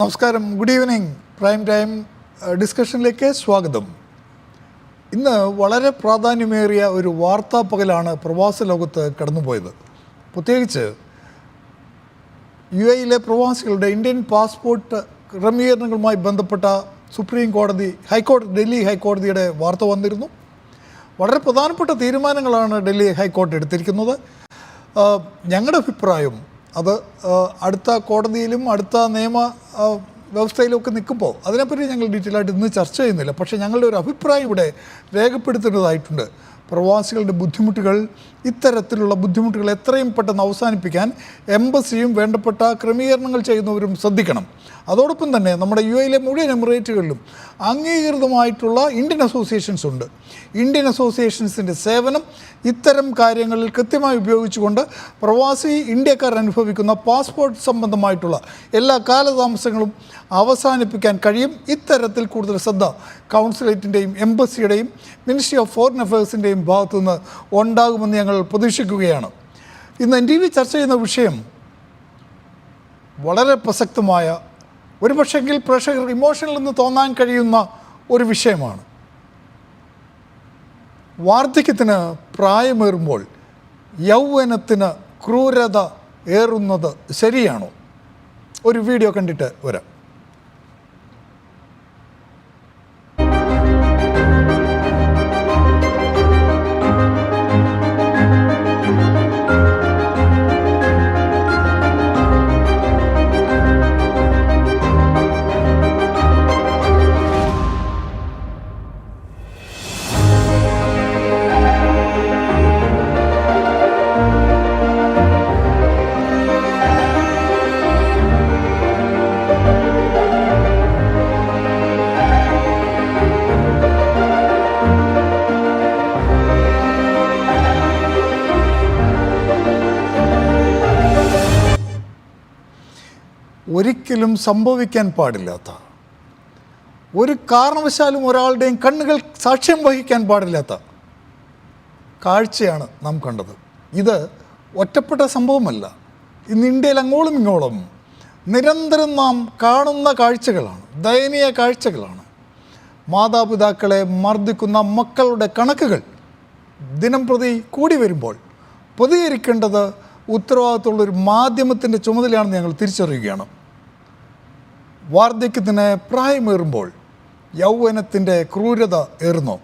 നമസ്കാരം, good evening. Prime time ഡിസ്കഷനിലേക്ക് സ്വാഗതം. ഇന്ന് വളരെ പ്രാധാന്യമേറിയ ഒരു വാർത്താ പകലാണ് പ്രവാസ ലോകത്ത് കടന്നുപോയത്. പ്രത്യേകിച്ച് UAE പ്രവാസികളുടെ ഇന്ത്യൻ പാസ്പോർട്ട് ക്രമീകരണങ്ങളുമായി ബന്ധപ്പെട്ട സുപ്രീം കോടതി ഡൽഹി ഹൈക്കോടതിയുടെ വാർത്ത വന്നിരുന്നു. വളരെ പ്രധാനപ്പെട്ട തീരുമാനങ്ങളാണ് ഡൽഹി ഹൈക്കോടതി എടുത്തിരിക്കുന്നത്. ഞങ്ങളുടെ അഭിപ്രായം അത് അടുത്ത കോടതിയിലും അടുത്ത നിയമ വ്യവസ്ഥയിലൊക്കെ നിൽക്കുമ്പോൾ അതിനെപ്പറ്റി ഞങ്ങൾ ഡീറ്റെയിൽ ആയിട്ട് ഇന്ന് ചർച്ച ചെയ്യുന്നില്ല. പക്ഷേ ഞങ്ങളുടെ ഒരു അഭിപ്രായം ഇവിടെ രേഖപ്പെടുത്തേണ്ടതായിട്ടുണ്ട്. പ്രവാസികളുടെ ഇത്തരത്തിലുള്ള ബുദ്ധിമുട്ടുകൾ എത്രയും പെട്ടെന്ന് അവസാനിപ്പിക്കാൻ എംബസിയും വേണ്ടപ്പെട്ട ക്രമീകരണങ്ങൾ ചെയ്യുന്നവരും ശ്രദ്ധിക്കണം. അതോടൊപ്പം തന്നെ നമ്മുടെ UAE മുഴുവൻ എമിറേറ്റുകളിലും അംഗീകൃതമായിട്ടുള്ള ഇന്ത്യൻ അസോസിയേഷൻസ് ഉണ്ട്. ഇന്ത്യൻ അസോസിയേഷൻസിൻ്റെ സേവനം ഇത്തരം കാര്യങ്ങളിൽ കൃത്യമായി ഉപയോഗിച്ചുകൊണ്ട് പ്രവാസി ഇന്ത്യക്കാർ അനുഭവിക്കുന്ന പാസ്പോർട്ട് സംബന്ധമായിട്ടുള്ള എല്ലാ കാലതാമസങ്ങളും അവസാനിപ്പിക്കാൻ കഴിയും. ഇത്തരത്തിൽ കൂടുതൽ ശ്രദ്ധ കൗൺസിലേറ്റിൻ്റെയും എംബസിയുടെയും മിനിസ്ട്രി ഓഫ് ഫോറിൻ അഫയേഴ്സിൻ്റെയും ഭാഗത്തുനിന്ന് ഉണ്ടാകുമെന്ന് ഞങ്ങൾ പ്രതീക്ഷിക്കുകയാണ്. ഇന്ന് NTV ചർച്ച ചെയ്യുന്ന വിഷയം വളരെ പ്രസക്തമായ, ഒരു പക്ഷെങ്കിൽ പ്രേക്ഷകർ ഇമോഷനിൽ നിന്ന് തോന്നാൻ കഴിയുന്ന ഒരു വിഷയമാണ്. വാർദ്ധക്യത്തിന് പ്രായമേറുമ്പോൾ യൗവനത്തിന് ക്രൂരത ഏറുന്നത് ശരിയാണോ? ഒരു വീഡിയോ കണ്ടിട്ട് വരാം. ഒരിക്കലും സംഭവിക്കാൻ പാടില്ലാത്ത, ഒരു കാരണവശാലും ഒരാളുടെയും കണ്ണുകൾ സാക്ഷ്യം വഹിക്കാൻ പാടില്ലാത്ത കാഴ്ചയാണ് നാം കണ്ടത്. ഇത് ഒറ്റപ്പെട്ട സംഭവമല്ല. ഇന്ന് ഇന്ത്യയിൽ അങ്ങോളം ഇങ്ങോളം നിരന്തരം നാം കാണുന്ന കാഴ്ചകളാണ്, ദയനീയ കാഴ്ചകളാണ്. മാതാപിതാക്കളെ മർദ്ദിക്കുന്ന മക്കളുടെ കണക്കുകൾ ദിനം പ്രതി കൂടി വരുമ്പോൾ പ്രതികരിക്കേണ്ടത് ഉത്തരവാദിത്തമുള്ളൊരു മാധ്യമത്തിൻ്റെ ചുമതലയാണെന്ന് ഞങ്ങൾ തിരിച്ചറിയുകയാണ്. വാർദ്ധക്യത്തിന് പ്രായമേറുമ്പോൾ യൗവനത്തിൻ്റെ ക്രൂരത ഏറുന്നു.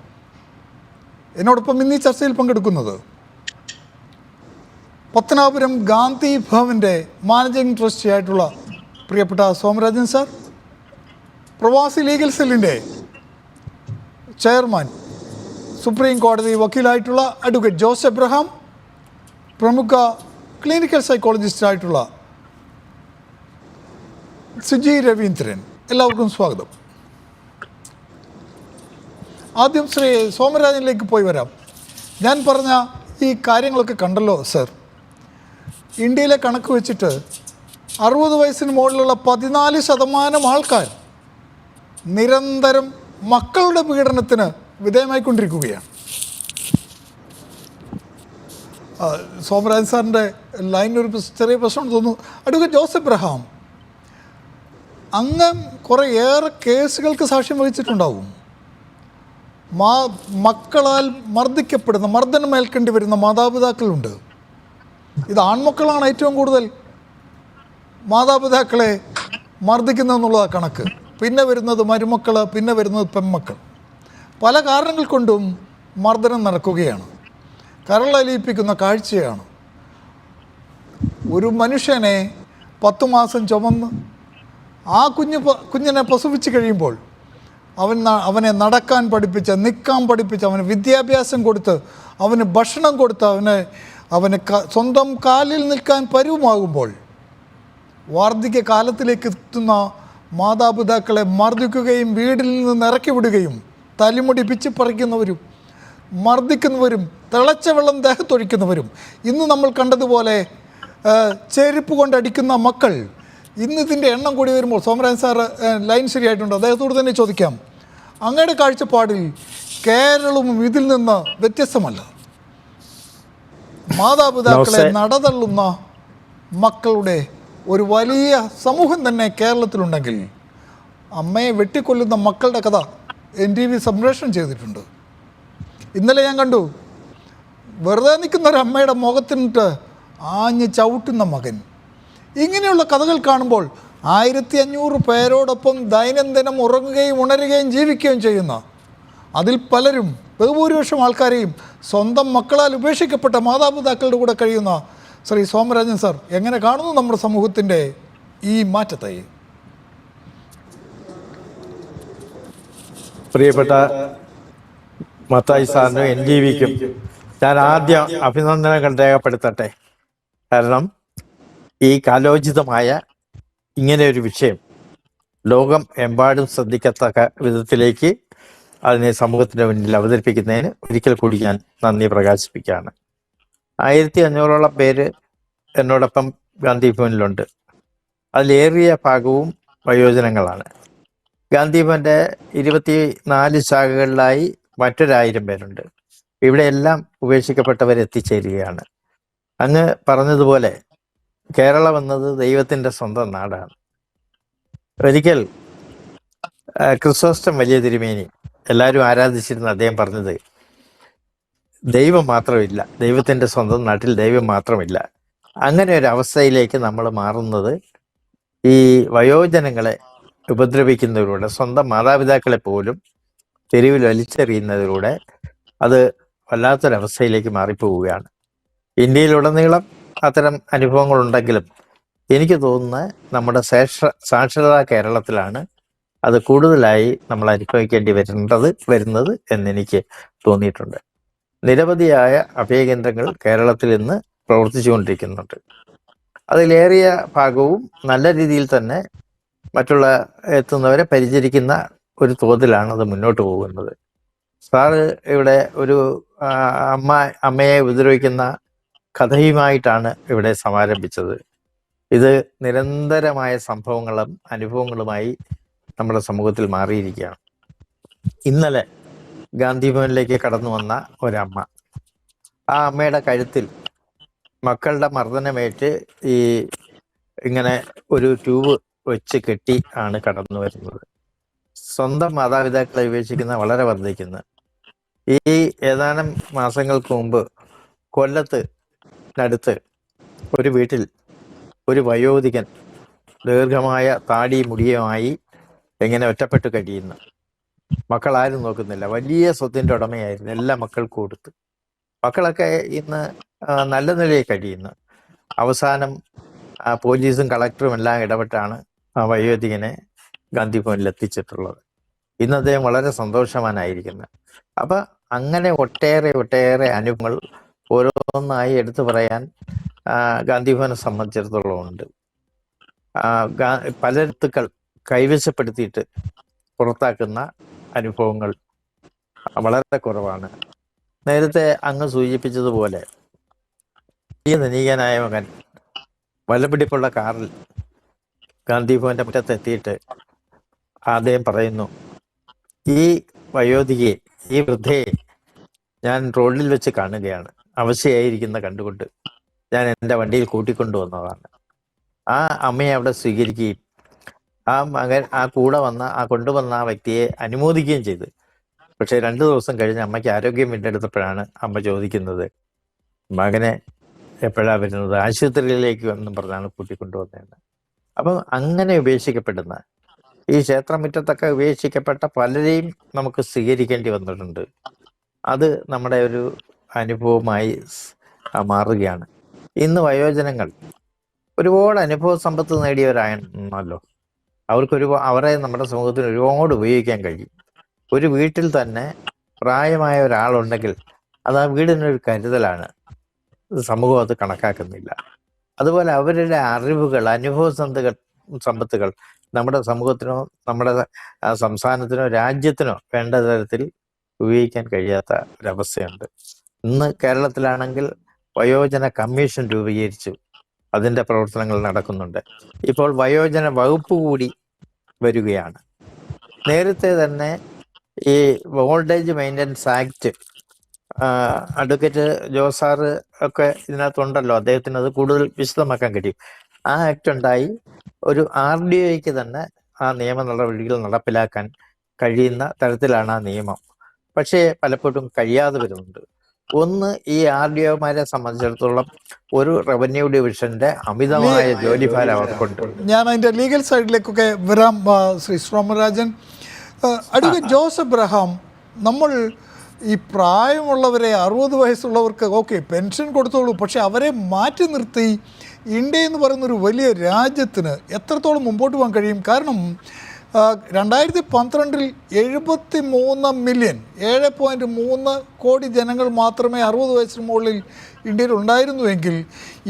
എന്നോടൊപ്പം ഇന്ന് ഈ ചർച്ചയിൽ പങ്കെടുക്കുന്നത് പത്തനാപുരം ഗാന്ധി ഭവൻ്റെ മാനേജിംഗ് ട്രസ്റ്റി ആയിട്ടുള്ള പ്രിയപ്പെട്ട സോമരാജൻ സാർ, പ്രവാസി ലീഗൽ സെല്ലിൻ്റെ ചെയർമാൻ, സുപ്രീം കോടതി വക്കീലായിട്ടുള്ള അഡ്വക്കേറ്റ് ജോസ് എബ്രഹാം, പ്രമുഖ ക്ലിനിക്കൽ സൈക്കോളജിസ്റ്റായിട്ടുള്ള സുജി രവീന്ദ്രൻ, എല്ലാവർക്കും സ്വാഗതം. ആദ്യം ശ്രീ സോമരാജനിലേക്ക് പോയി വരാം. ഞാൻ പറഞ്ഞ ഈ കാര്യങ്ങളൊക്കെ കണ്ടല്ലോ സർ. ഇന്ത്യയിലെ കണക്ക് വെച്ചിട്ട് 60 വയസ്സിന് മുകളിലുള്ള 14% ആൾക്കാർ നിരന്തരം മക്കളുടെ പീഡനത്തിന് വിധേയമായിക്കൊണ്ടിരിക്കുകയാണ്. സോമരാജൻ സാറിൻ്റെ ലൈനൊരു ചെറിയ പ്രശ്നം തോന്നുന്നു. അഡ്വക്കേറ്റ് ജോസ് എബ്രഹാം, അങ്ങ് കുറേയേറെ കേസുകൾക്ക് സാക്ഷ്യം വഹിച്ചിട്ടുണ്ടാവും. മക്കളാൽ മർദ്ദിക്കപ്പെടുന്ന, മർദ്ദനം ഏൽക്കേണ്ടി വരുന്ന മാതാപിതാക്കളുണ്ട്. ഇത് ആൺമക്കളാണ് ഏറ്റവും കൂടുതൽ മാതാപിതാക്കളെ മർദ്ദിക്കുന്നതെന്നുള്ളതാണ് കണക്ക്. പിന്നെ വരുന്നത് മരുമക്കൾ, പിന്നെ വരുന്നത് പെൺമക്കൾ. പല കാരണങ്ങൾ കൊണ്ടും മർദ്ദനം നടക്കുകയാണ്. കരളലിയിപ്പിക്കുന്ന കാഴ്ചയാണ്. ഒരു മനുഷ്യനെ 10 മാസം ചുമന്ന് ആ കുഞ്ഞിനെ പ്രസവിച്ച് കഴിയുമ്പോൾ അവനെ നടക്കാൻ പഠിപ്പിച്ച്, നിൽക്കാൻ പഠിപ്പിച്ച്, അവന് വിദ്യാഭ്യാസം കൊടുത്ത്, അവന് ഭക്ഷണം കൊടുത്ത്, അവന് സ്വന്തം കാലിൽ നിൽക്കാൻ പരുവമാകുമ്പോൾ വാർദ്ധക്യ കാലത്തിലേക്ക് എത്തുന്ന മാതാപിതാക്കളെ മർദ്ദിക്കുകയും വീട്ടിൽ നിന്ന് ഇറക്കി വിടുകയും തലിമുടി പിച്ചിപ്പറിക്കുന്നവരും മർദ്ദിക്കുന്നവരും തിളച്ച വെള്ളം ദേഹത്തൊഴിക്കുന്നവരും, ഇന്ന് നമ്മൾ കണ്ടതുപോലെ ചെരുപ്പ് കൊണ്ടടിക്കുന്ന മക്കൾ, ഇന്നിതിൻ്റെ എണ്ണം കൂടി വരുമ്പോൾ, സോമരാജൻ സാറ് ലൈൻ ശരിയായിട്ടുണ്ട്, അദ്ദേഹത്തോട് തന്നെ ചോദിക്കാം, അങ്ങയുടെ കാഴ്ചപ്പാടിൽ കേരളവും ഇതിൽ നിന്ന് വ്യത്യസ്തമല്ല? മാതാപിതാക്കളെ നടതള്ളുന്ന മക്കളുടെ ഒരു വലിയ സമൂഹം തന്നെ കേരളത്തിലുണ്ടെങ്കിൽ അമ്മയെ വെട്ടിക്കൊല്ലുന്ന മക്കളുടെ കഥ NTV സംപ്രേഷണം ചെയ്തിട്ടുണ്ട്. ഇന്നലെ ഞാൻ കണ്ടു, വെറുതെ നിൽക്കുന്ന ഒരു അമ്മയുടെ മുഖത്തിനിട്ട് ആഞ്ഞ് ചവിട്ടുന്ന മകൻ. ഇങ്ങനെയുള്ള കഥകൾ കാണുമ്പോൾ 1500 പേരോടൊപ്പം ദൈനംദിനം ഉറങ്ങുകയും ഉണരുകയും ജീവിക്കുകയും ചെയ്യുന്ന, അതിൽ പലരും ബഹുഭൂരിപക്ഷം ആൾക്കാരെയും സ്വന്തം മക്കളാൽ ഉപേക്ഷിക്കപ്പെട്ട മാതാപിതാക്കളുടെ കൂടെ കഴിയുന്ന ശ്രീ സോമരാജൻ സാർ എങ്ങനെ കാണുന്നു നമ്മുടെ സമൂഹത്തിൻ്റെ ഈ മാറ്റത്തെ? പ്രിയപ്പെട്ട മത്തായി സാറിനും NTVക്കും ഞാൻ ആദ്യം അഭിനന്ദനങ്ങൾ രേഖപ്പെടുത്തട്ടെ. കാരണം ഈ കാലോചിതമായ ഇങ്ങനെ ഒരു വിഷയം ലോകം എമ്പാടും ശ്രദ്ധിക്കത്തക്ക വിധത്തിലേക്ക് അതിനെ സമൂഹത്തിന് മുന്നിൽ അവതരിപ്പിക്കുന്നതിന് ഒരിക്കൽ കൂടി ഞാൻ നന്ദി പ്രകാശിപ്പിക്കുകയാണ്. 1500ഓളം പേര് എന്നോടൊപ്പം ഗാന്ധി ഭവനിലുണ്ട്. അതിലേറിയ ഭാഗവും വയോജനങ്ങളാണ്. ഗാന്ധി ഭവന്റെ 24 ശാഖകളിലായി മറ്റൊരു1000 പേരുണ്ട്. ഇവിടെയെല്ലാം ഉപേക്ഷിക്കപ്പെട്ടവർ എത്തിച്ചേരുകയാണ്. അങ്ങ് പറഞ്ഞതുപോലെ കേരളം എന്നത് ദൈവത്തിൻ്റെ സ്വന്തം നാടാണ്. ഒരിക്കൽ ക്രിസോസ്റ്റം വലിയ തിരുമേനി എല്ലാവരും ആരാധിച്ചിരുന്ന അദ്ദേഹം പറഞ്ഞത്, ദൈവം മാത്രമില്ല, ദൈവത്തിൻ്റെ സ്വന്തം നാട്ടിൽ ദൈവം മാത്രമില്ല. അങ്ങനെ ഒരു അവസ്ഥയിലേക്ക് നമ്മൾ മാറുന്നത് ഈ വയോജനങ്ങളെ ഉപദ്രവിക്കുന്നതിലൂടെ, സ്വന്തം മാതാപിതാക്കളെ പോലും തെരുവിൽ വലിച്ചെറിയുന്നതിലൂടെ അത് വല്ലാത്തൊരവസ്ഥയിലേക്ക് മാറിപ്പോവുകയാണ്. ഇന്ത്യയിലുടനീളം അത്തരം അനുഭവങ്ങളുണ്ടെങ്കിലും എനിക്ക് തോന്നുന്നത് നമ്മുടെ സാക്ഷരതാ കേരളത്തിലാണ് അത് കൂടുതലായി നമ്മൾ അനുഭവിക്കേണ്ടി വരുന്നത് എന്നെനിക്ക് തോന്നിയിട്ടുണ്ട്. നിരവധിയായ അഭയകേന്ദ്രങ്ങൾ കേരളത്തിൽ ഇന്ന് പ്രവർത്തിച്ചുകൊണ്ടിരിക്കുന്നുണ്ട്. അതിലേറിയ ഭാഗവും നല്ല രീതിയിൽ തന്നെ മറ്റുള്ള എത്തുന്നവരെ പരിചരിക്കുന്ന ഒരു തോതിലാണ് അത് മുന്നോട്ട് പോകുന്നത്. സാറ് ഇവിടെ ഒരു അമ്മയെ ഉപദ്രവിക്കുന്ന കഥയുമായിട്ടാണ് ഇവിടെ സമാരംഭിച്ചത്. ഇത് നിരന്തരമായ സംഭവങ്ങളും അനുഭവങ്ങളുമായി നമ്മുടെ സമൂഹത്തിൽ മാറിയിരിക്കുകയാണ്. ഇന്നലെ ഗാന്ധി ഭവനിലേക്ക് കടന്നു വന്ന ഒരമ്മ, ആ അമ്മയുടെ കഴുത്തിൽ മക്കളുടെ മർദ്ദനമേറ്റ് ഇങ്ങനെ ഒരു ട്യൂബ് വെച്ച് കെട്ടി ആണ് കടന്നു വരുന്നത്. സ്വന്തം മാതാപിതാക്കളെ ഉപേക്ഷിക്കുന്ന വളരെ വർദ്ധിക്കുന്നു. ഈ ഏതാനും മാസങ്ങൾക്ക് മുമ്പ് കൊല്ലത്തിനടുത്ത് ഒരു വീട്ടിൽ ഒരു വയോധികൻ ദീർഘമായ താടി മുടിയുമായി എങ്ങനെ ഒറ്റപ്പെട്ട് കഴിയുന്നു. മക്കളാരും നോക്കുന്നില്ല. വലിയ സ്വത്തിൻ്റെ ഉടമയായിരുന്നു, എല്ലാ മക്കൾക്കും കൊടുത്ത്. മക്കളൊക്കെ ഇന്ന് നല്ല നിലയിൽ കഴിയുന്നു. അവസാനം പോലീസും കളക്ടറും എല്ലാം ഇടപെട്ടാണ് ആ വയോധികനെ ഗാന്ധി ഭവനിൽ എത്തിച്ചിട്ടുള്ളത്. ഇന്ന് അദ്ദേഹം വളരെ സന്തോഷവാനായിരിക്കുന്നത്. അപ്പം അങ്ങനെ ഒട്ടേറെ അനുഭവങ്ങൾ ഓരോന്നായി എടുത്തു പറയാൻ ഗാന്ധി ഭവനെ സംബന്ധിച്ചിടത്തോളം ഉണ്ട്. പല ഋത്തുക്കൾ കൈവശപ്പെടുത്തിയിട്ട് പുറത്താക്കുന്ന അനുഭവങ്ങൾ വളരെ കുറവാണ്. നേരത്തെ അങ്ങ് സൂചിപ്പിച്ചതുപോലെ ഈ ധനികനായ മകൻ വലപിടിപ്പുള്ള കാറിൽ ഗാന്ധി ഭവന്റെ മുറ്റത്തെത്തിയിട്ട് അദ്ദേഹം പറയുന്നു, ഈ വയോധികയെ, ഈ വൃദ്ധയെ ഞാൻ റോഡിൽ വെച്ച് കാണുകയാണ്, അവശയായിരിക്കുന്ന കണ്ടുകൊണ്ട് ഞാൻ എൻ്റെ വണ്ടിയിൽ കൂട്ടിക്കൊണ്ടുവന്നതാണ്. ആ അമ്മയെ അവിടെ സ്വീകരിക്കുകയും ആ മകൻ കൊണ്ടുവന്ന ആ വ്യക്തിയെ അനുമോദിക്കുകയും ചെയ്തു. പക്ഷെ 2 ദിവസം കഴിഞ്ഞ് അമ്മയ്ക്ക് ആരോഗ്യം വീണ്ടെടുത്തപ്പോഴാണ് അമ്മ ചോദിക്കുന്നത്, മകനെ എപ്പോഴാണ് വരുന്നത്, ആശുപത്രിയിലേക്ക് എന്നും പറഞ്ഞാണ് കൂട്ടിക്കൊണ്ടുവന്നതെന്ന്. അപ്പം അങ്ങനെ ഉപേക്ഷിക്കപ്പെടുന്ന, ഈ ക്ഷേത്രമുറ്റത്തൊക്കെ ഉപേക്ഷിക്കപ്പെട്ട പലരെയും നമുക്ക് സ്വീകരിക്കേണ്ടി വന്നിട്ടുണ്ട്. അത് നമ്മുടെ ഒരു അനുഭവമായി മാറുകയാണ്. ഇന്ന് വയോജനങ്ങൾ ഒരുപാട് അനുഭവ സമ്പത്ത് നേടിയവരാണല്ലോ. അവരെ നമ്മുടെ സമൂഹത്തിന് ഒരുപാട് ഉപയോഗിക്കാൻ കഴിയും. ഒരു വീട്ടിൽ തന്നെ പ്രായമായ ഒരാളുണ്ടെങ്കിൽ അത് ആ വീടിനൊരു കരുതലാണ്. സമൂഹം അത് കണക്കാക്കുന്നില്ല. അതുപോലെ അവരുടെ അറിവുകൾ, അനുഭവ സമ്പത്തുകൾ നമ്മുടെ സമൂഹത്തിനോ നമ്മുടെ സംസ്ഥാനത്തിനോ രാജ്യത്തിനോ വേണ്ട തരത്തിൽ ഉപയോഗിക്കാൻ കഴിയാത്ത ഒരവസ്ഥയുണ്ട്. ഇന്ന് കേരളത്തിലാണെങ്കിൽ വയോജന കമ്മീഷൻ രൂപീകരിച്ചു, അതിൻ്റെ പ്രവർത്തനങ്ങൾ നടക്കുന്നുണ്ട്. ഇപ്പോൾ വയോജന വകുപ്പ് കൂടി വരികയാണ്. നേരത്തെ തന്നെ ഈ old age maintenance act advocate Jose sir ഒക്കെ ഇതിനകത്തുണ്ടല്ലോ, അദ്ദേഹത്തിന് അത് കൂടുതൽ വിശദമാക്കാൻ കഴിയും. ആ ആക്ട് ഉണ്ടായി ഒരു RDOയ്ക്ക് തന്നെ ആ നിയമ നടപടികൾ നടപ്പിലാക്കാൻ കഴിയുന്ന തരത്തിലാണ് ആ നിയമം. പക്ഷേ പലപ്പോഴും കഴിയാതെ വരുന്നുണ്ട്. ഒന്ന്, ഈ RDOമാരെ സംബന്ധിച്ചിടത്തോളം ഒരു റവന്യൂ ഡിവിഷന്റെ അമിതമായ ജോലിഭാരം അവർക്കുണ്ട്. ഞാൻ അതിൻ്റെ ലീഗൽ സൈഡിലേക്കൊക്കെ വരാം. ശ്രീ സോമരാജൻ, അഡ്വക്കേറ്റ് ജോസ് എബ്രഹാം, നമ്മൾ ഈ പ്രായമുള്ളവരെ 60 വയസ്സുള്ളവർക്ക് ഓക്കെ പെൻഷൻ കൊടുത്തോളൂ, പക്ഷെ അവരെ മാറ്റി നിർത്തി ഇന്ത്യ എന്ന് പറയുന്നൊരു വലിയ രാജ്യത്തിന് എത്രത്തോളം മുമ്പോട്ട് പോകാൻ കഴിയും? കാരണം 2012 73 മില്യൺ 7.3 കോടി ജനങ്ങൾ മാത്രമേ 60 വയസ്സിന് മുകളിൽ ഇന്ത്യയിൽ ഉണ്ടായിരുന്നുവെങ്കിൽ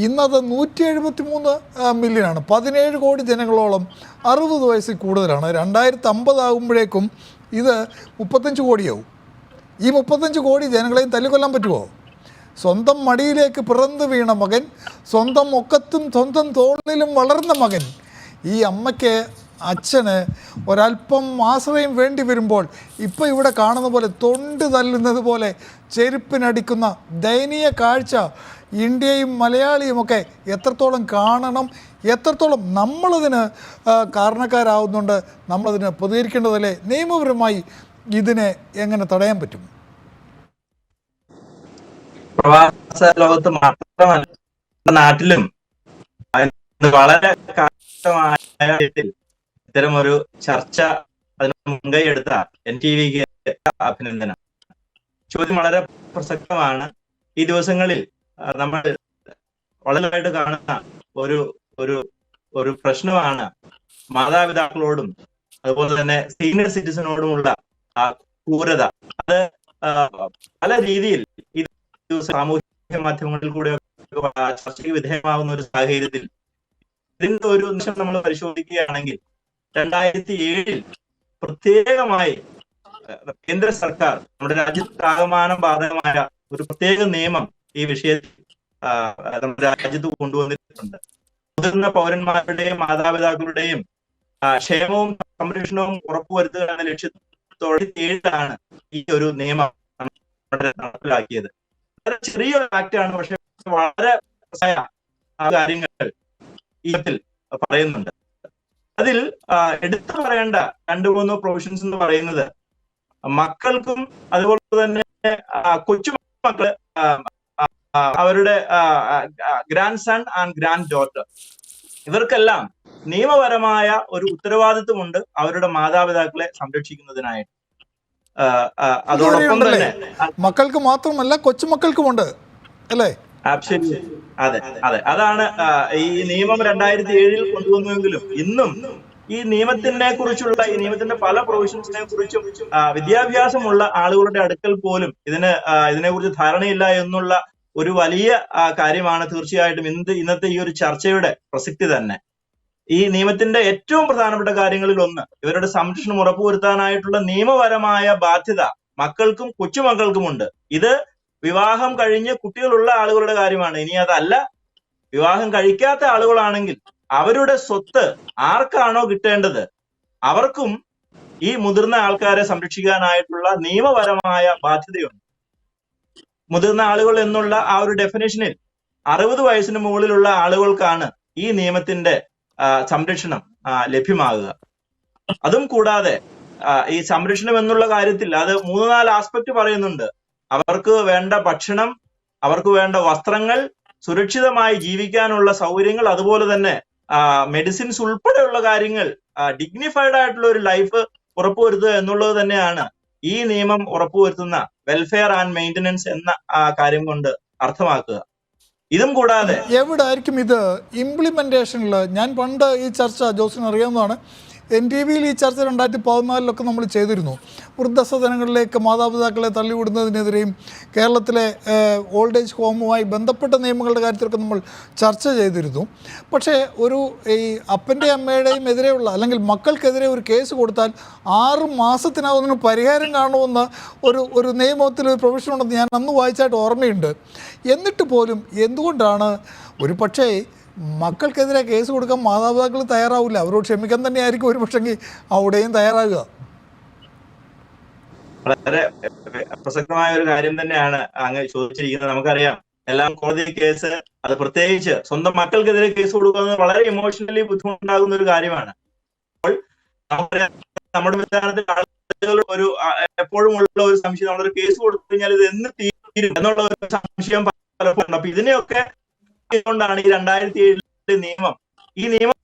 ഇന്നത് 173 മില്യണാണ്. 17 കോടി ജനങ്ങളോളം 60 വയസ്സിൽ കൂടുതലാണ്. 2050 ആകുമ്പോഴേക്കും ഇത് 35 കോടിയാവും. ഈ 35 കോടി ജനങ്ങളെയും തല്ലിക്കൊല്ലാൻ പറ്റുമോ? സ്വന്തം മടിയിലേക്ക് പിറന്നു വീണ മകൻ, സ്വന്തം ഒക്കത്തും സ്വന്തം തോളിലും വളർന്ന മകൻ, ഈ അമ്മയ്ക്ക് അച്ഛന് ഒരല്പം ആശ്രയം വേണ്ടി വരുമ്പോൾ ഇപ്പോൾ ഇവിടെ കാണുന്ന പോലെ തൊണ്ട് തല്ലുന്നത് പോലെ ചെരുപ്പിനടിക്കുന്ന ദയനീയ കാഴ്ച ഇന്ത്യയും മലയാളിയുമൊക്കെ എത്രത്തോളം കാണണം, എത്രത്തോളം നമ്മളതിന് കാരണക്കാരാവുന്നുണ്ട്, നമ്മളതിന് പ്രതികരിക്കേണ്ടതല്ലേ? നിയമപരമായി ഇതിനെ എങ്ങനെ തടയാൻ പറ്റും? പ്രവാസ ലോകത്ത് മാത്രമല്ല നാട്ടിലും വളരെ ഇത്തരമൊരു ചർച്ച അതിന് മുൻകൈ എടുത്ത NTVക്ക് അഭിനന്ദനം. ചോദ്യം വളരെ പ്രസക്തമാണ്. ഈ ദിവസങ്ങളിൽ നമ്മൾ വളരെയായിട്ട് കാണുന്ന ഒരു ഒരു ഒരു പ്രശ്നമാണ് മാതാപിതാക്കളോടും അതുപോലെ തന്നെ സീനിയർ സിറ്റിസനോടുമുള്ള ക്രൂരത. അത് പല രീതിയിൽ ഈ സാമൂഹ്യ മാധ്യമങ്ങളിൽ കൂടെ ചർച്ചയ്ക്ക് വിധേയമാകുന്ന ഒരു സാഹചര്യത്തിൽ ഇതിന്റെ ഒരു നിമിഷം നമ്മൾ പരിശോധിക്കുകയാണെങ്കിൽ 2007 പ്രത്യേകമായി കേന്ദ്ര സർക്കാർ നമ്മുടെ രാജ്യത്താകമാനം ബാധകമായ ഒരു പ്രത്യേക നിയമം ഈ വിഷയത്തിൽ നമ്മുടെ രാജ്യത്ത് കൊണ്ടുവന്നിട്ടുണ്ട്. മുതിർന്ന പൗരന്മാരുടെയും മാതാപിതാക്കളുടെയും ക്ഷേമവും സംരക്ഷണവും ഉറപ്പുവരുത്തുക എന്ന ലക്ഷ്യത്തോടെ 2007 ഈ ഒരു നിയമം നടപ്പിലാക്കിയത്. വളരെ ചെറിയൊരു ആക്ടാണ്, പക്ഷെ വളരെ കാര്യങ്ങൾ ഈ പറയുന്നുണ്ട്. അതിൽ എടുത്തു പറയേണ്ട 2-3 പ്രൊവിഷൻസ് എന്ന് പറയുന്നത് മക്കൾക്കും അതുപോലെ തന്നെ കൊച്ചുമക്കള് അവരുടെ grandson and granddaughter ഇവർക്കെല്ലാം നിയമപരമായ ഒരു ഉത്തരവാദിത്വമുണ്ട് അവരുടെ മാതാപിതാക്കളെ സംരക്ഷിക്കുന്നതിനായിട്ട്. അതോടൊപ്പം തന്നെ മക്കൾക്ക് മാത്രമല്ല കൊച്ചുമക്കൾക്കുമുണ്ട് അല്ലേ? അതെ അതെ, അതാണ് ഈ നിയമം 2007 കൊണ്ടുവന്നുവെങ്കിലും ഇന്നും ഈ നിയമത്തിനെ കുറിച്ചുള്ള ഈ നിയമത്തിന്റെ പല പ്രൊവിഷൻസിനെ കുറിച്ചും വിദ്യാഭ്യാസമുള്ള ആളുകളുടെ അടുക്കൽ പോലും ഇതിനെക്കുറിച്ച് ധാരണയില്ല എന്നുള്ള ഒരു വലിയ കാര്യമാണ് തീർച്ചയായിട്ടും ഇന്നത്തെ ഈ ഒരു ചർച്ചയുടെ പ്രസക്തി തന്നെ. ഈ നിയമത്തിന്റെ ഏറ്റവും പ്രധാനപ്പെട്ട കാര്യങ്ങളിൽ ഒന്ന് ഇവരുടെ സംരക്ഷണം ഉറപ്പുവരുത്താനായിട്ടുള്ള നിയമപരമായ ബാധ്യത മക്കൾക്കും കൊച്ചുമക്കൾക്കുമുണ്ട്. ഇത് വിവാഹം കഴിഞ്ഞ് കുട്ടികളുള്ള ആളുകളുടെ കാര്യമാണ്. ഇനി അതല്ല, വിവാഹം കഴിക്കാത്ത ആളുകളാണെങ്കിൽ അവരുടെ സ്വത്ത് ആർക്കാണോ കിട്ടേണ്ടത് അവർക്കും ഈ മുതിർന്ന ആൾക്കാരെ സംരക്ഷിക്കാനായിട്ടുള്ള നിയമപരമായ ബാധ്യതയുണ്ട്. മുതിർന്ന ആളുകൾ എന്നുള്ള ആ ഒരു ഡെഫിനേഷനിൽ 60 വയസ്സിന് മുകളിലുള്ള ആളുകൾക്കാണ് ഈ നിയമത്തിന്റെ സംരക്ഷണം ലഭ്യമാകുക. അതും കൂടാതെ ഈ സംരക്ഷണം എന്നുള്ള കാര്യത്തിൽ അത് 3-4 ആസ്പെക്ട് പറയുന്നുണ്ട്. അവർക്ക് വേണ്ട ഭക്ഷണം, അവർക്ക് വേണ്ട വസ്ത്രങ്ങൾ, സുരക്ഷിതമായി ജീവിക്കാനുള്ള സൗകര്യങ്ങൾ, അതുപോലെ തന്നെ മെഡിസിൻസ് ഉൾപ്പെടെയുള്ള കാര്യങ്ങൾ, ഡിഗ്നിഫൈഡ് ആയിട്ടുള്ള ഒരു ലൈഫ് ഉറപ്പുവരുത്തുക എന്നുള്ളത് തന്നെയാണ് ഈ നിയമം ഉറപ്പുവരുത്തുന്ന വെൽഫെയർ ആൻഡ് മെയിൻ്റനൻസ് എന്ന കാര്യം കൊണ്ട് അർത്ഥമാക്കുക. ഇതും കൂടാതെ എവിടെ ആയിരിക്കും ഇത് ഇംപ്ലിമെന്റേഷനിൽ? ഞാൻ പണ്ട് ഈ ചർച്ച ജോസിന് അറിയാവുന്നതാണ്. NTVയിൽ ഈ ചർച്ച 2014 നമ്മൾ ചെയ്തിരുന്നു. വൃദ്ധസദനങ്ങളിലേക്ക് മാതാപിതാക്കളെ തള്ളിവിടുന്നതിനെതിരെയും കേരളത്തിലെ ഓൾഡ് ഏജ് ഹോമുമായി ബന്ധപ്പെട്ട നിയമങ്ങളുടെ കാര്യത്തിലൊക്കെ നമ്മൾ ചർച്ച ചെയ്തിരുന്നു. പക്ഷേ ഈ അപ്പൻ്റെയും അമ്മയുടെയും എതിരെയുള്ള അല്ലെങ്കിൽ മക്കൾക്കെതിരെ ഒരു കേസ് കൊടുത്താൽ 6 മാസത്തിനകത്തിന് പരിഹാരം കാണുമെന്ന ഒരു നിയമത്തിൽ ഒരു പ്രൊവിഷൻ ഉണ്ടെന്ന് ഞാൻ അന്ന് വായിച്ചായിട്ട് ഓർമ്മയുണ്ട്. എന്നിട്ട് പോലും എന്തുകൊണ്ടാണ് ഒരു പക്ഷേ മക്കൾക്കെതിരെ കേസ് കൊടുക്കാൻ മാതാപിതാക്കൾ തയ്യാറാവില്ല? അവരോട് ക്ഷമിക്കാൻ തന്നെയായിരിക്കും ഒരു പക്ഷെങ്കിൽ അവിടെയും തയ്യാറാകുക. വളരെ പ്രസക്തമായ ഒരു കാര്യം തന്നെയാണ് അങ്ങ് ചോദിച്ചിരിക്കുന്നത്. നമുക്കറിയാം എല്ലാം കോടതി കേസ്, അത് പ്രത്യേകിച്ച് സ്വന്തം മക്കൾക്കെതിരെ കേസ് കൊടുക്കുന്നത് വളരെ ഇമോഷണലി ബുദ്ധിമുട്ടുണ്ടാകുന്ന ഒരു കാര്യമാണ്. അപ്പോൾ നമ്മുടെ വിധാനത്തിൽ ആളുകൾ ഒരു എപ്പോഴും ഉള്ള ഒരു സംശയം, നമ്മളൊരു കേസ് കൊടുത്തു കഴിഞ്ഞാൽ ഇത് എന്ന് തീരും എന്നുള്ള ഒരു സംശയം പലപ്പോഴും. അപ്പൊ ഇതിനെയൊക്കെ കൊണ്ടാണ് ഈ 2007 നിയമം. ഈ നിയമം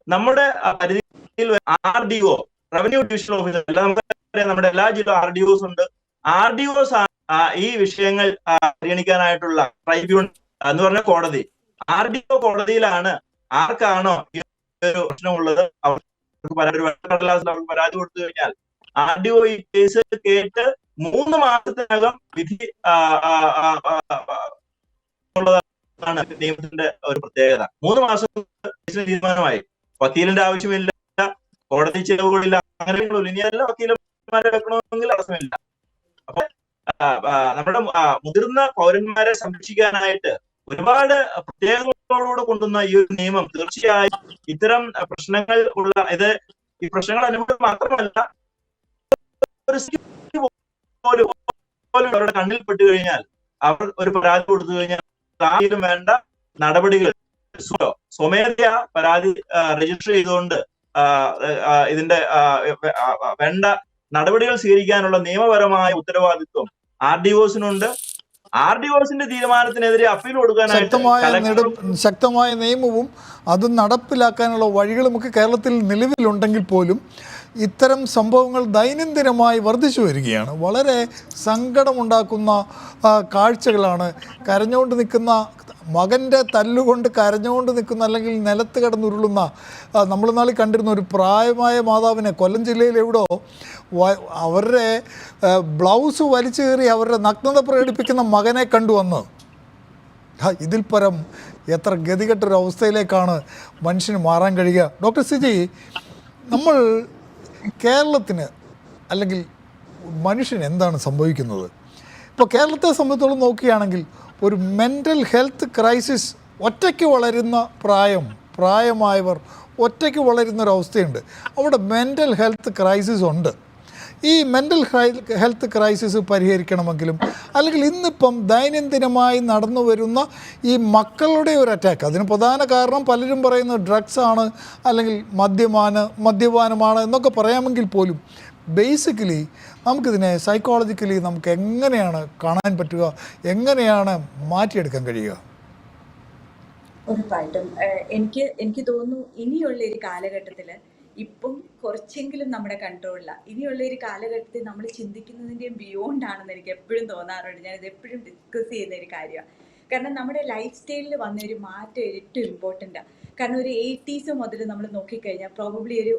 നമ്മുടെ പരിധിയിൽ RDO, റവന്യൂ ഡിവിഷണൽ ഓഫീസർ, നമുക്കറിയാം നമ്മുടെ എല്ലാ ജില്ലയിലും RDOs ഉണ്ട്. RDOs ഈ വിഷയങ്ങൾ പരിഗണിക്കാനായിട്ടുള്ള ട്രൈബ്യൂണൽ എന്ന് പറഞ്ഞ കോടതി. RDO കോടതിയിലാണ് ആർക്കാണോ ഈ ഒരു പ്രശ്നമുള്ളത് അവർക്ക് പരാതി കൊടുത്തു കഴിഞ്ഞാൽ RDO ഈ കേസ് കേട്ട് 3 മാസത്തിനകം വിധി ഉള്ളതാണ് നിയമത്തിന്റെ ഒരു പ്രത്യേകത. 3 മാസം തീരുമാനമായി. വക്കീലിന്റെ ആവശ്യമില്ല, കോടതി ചെലവുകളില്ല, അങ്ങനെ ഇനി എല്ലാ വക്കീലന്മാരെ വെക്കണമെങ്കിൽ തടസ്സമില്ല. അപ്പൊ നമ്മുടെ മുതിർന്ന പൗരന്മാരെ സംരക്ഷിക്കാനായിട്ട് ഒരുപാട് പ്രത്യേകതകളോട് കൊണ്ടുവന്ന ഈ ഒരു നിയമം തീർച്ചയായും ഇത്തരം പ്രശ്നങ്ങൾ ഉള്ള ഈ പ്രശ്നങ്ങൾ അനുഭവം മാത്രമല്ല, പോലും അവരുടെ കണ്ണിൽ പെട്ടു കഴിഞ്ഞാൽ, അവർ ഒരു പരാതി കൊടുത്തു കഴിഞ്ഞാൽ ആരും വേണ്ട നടപടികൾ സ്വമേധയാ പരാതി രജിസ്റ്റർ ചെയ്തുകൊണ്ട് ഇതിന്റെ വേണ്ട നടപടികൾ സ്വീകരിക്കാനുള്ള നിയമപരമായ ഉത്തരവാദിത്വം RDOസിനുണ്ട്. RDOസിന്റെ തീരുമാനത്തിനെതിരെ അപ്പീൽ കൊടുക്കാനായിട്ട് ശക്തമായ നിയമവും അത് നടപ്പിലാക്കാനുള്ള വഴികളുമൊക്കെ കേരളത്തിൽ നിലവിലുണ്ടെങ്കിൽ പോലും ഇത്തരം സംഭവങ്ങൾ ദൈനംദിനമായി വർദ്ധിച്ചു വരികയാണ്. വളരെ സങ്കടമുണ്ടാക്കുന്ന കാഴ്ചകളാണ്. കരഞ്ഞുകൊണ്ട് നിൽക്കുന്ന മകൻ്റെ തല്ലുകൊണ്ട് കരഞ്ഞുകൊണ്ട് നിൽക്കുന്ന, അല്ലെങ്കിൽ നിലത്ത് കിടന്നുരുളുന്ന, നമ്മൾ നാളിൽ കണ്ടിരുന്ന ഒരു പ്രായമായ മാതാവിനെ കൊല്ലം ജില്ലയിൽ എവിടോ അവരുടെ ബ്ലൗസ് വലിച്ചു കയറി അവരുടെ നഗ്നത പ്രകടിപ്പിക്കുന്ന മകനെ കണ്ടുവന്ന്. ഇതിൽ പരം എത്ര ഗതികെട്ടൊരു അവസ്ഥയിലേക്കാണ് മനുഷ്യന് മാറാൻ കഴിയുക? ഡോക്ടർ സിജി, നമ്മൾ കേരളത്തിന് അല്ലെങ്കിൽ മനുഷ്യന് എന്താണ് സംഭവിക്കുന്നത്? ഇപ്പോൾ കേരളത്തെ സംബന്ധിച്ചോളം നോക്കുകയാണെങ്കിൽ ഒരു മെൻ്റൽ ഹെൽത്ത് ക്രൈസിസ്, ഒറ്റയ്ക്ക് വളരുന്ന പ്രായമായവർ ഒറ്റയ്ക്ക് വളരുന്നൊരവസ്ഥയുണ്ട്. അവിടെ മെൻ്റൽ ഹെൽത്ത് ക്രൈസിസ് ഉണ്ട്. ഈ മെൻ്റൽ ഹെൽത്ത് ക്രൈസിസ് പരിഹരിക്കണമെങ്കിലും, അല്ലെങ്കിൽ ഇന്നിപ്പം ദൈനംദിനമായി നടന്നു വരുന്ന ഈ മക്കളുടെ ഒരു അറ്റാക്ക്, അതിന് പ്രധാന കാരണം പലരും പറയുന്നത് ഡ്രഗ്സാണ്, അല്ലെങ്കിൽ മദ്യപാനമാണ് എന്നൊക്കെ പറയാമെങ്കിൽ പോലും ബേസിക്കലി നമുക്കിതിനെ സൈക്കോളജിക്കലി നമുക്ക് എങ്ങനെയാണ് കാണാൻ പറ്റുക, എങ്ങനെയാണ് മാറ്റിയെടുക്കാൻ കഴിയുക? ഉറപ്പായിട്ടും എനിക്ക് തോന്നുന്നു ഇനിയുള്ള ഒരു കാലഘട്ടത്തിൽ ഇപ്പം കുറച്ചെങ്കിലും നമ്മുടെ കൺട്രോളിലാണ്. ഇനിയുള്ള ഒരു കാലഘട്ടത്തിൽ നമ്മൾ ചിന്തിക്കുന്നതിൻ്റെയും ബിയോണ്ട് ആണെന്ന് എനിക്ക് എപ്പോഴും തോന്നാറുണ്ട്. ഞാനിത് എപ്പോഴും ഡിസ്കസ് ചെയ്യുന്ന ഒരു കാര്യമാണ്. കാരണം നമ്മുടെ ലൈഫ് സ്റ്റൈലിൽ വന്നൊരു മാറ്റം ഏറ്റവും ഇമ്പോർട്ടൻ്റാണ്. കാരണം ഒരു 80s മുതൽ നമ്മൾ നോക്കിക്കഴിഞ്ഞാൽ പ്രോബബ്ലി ഒരു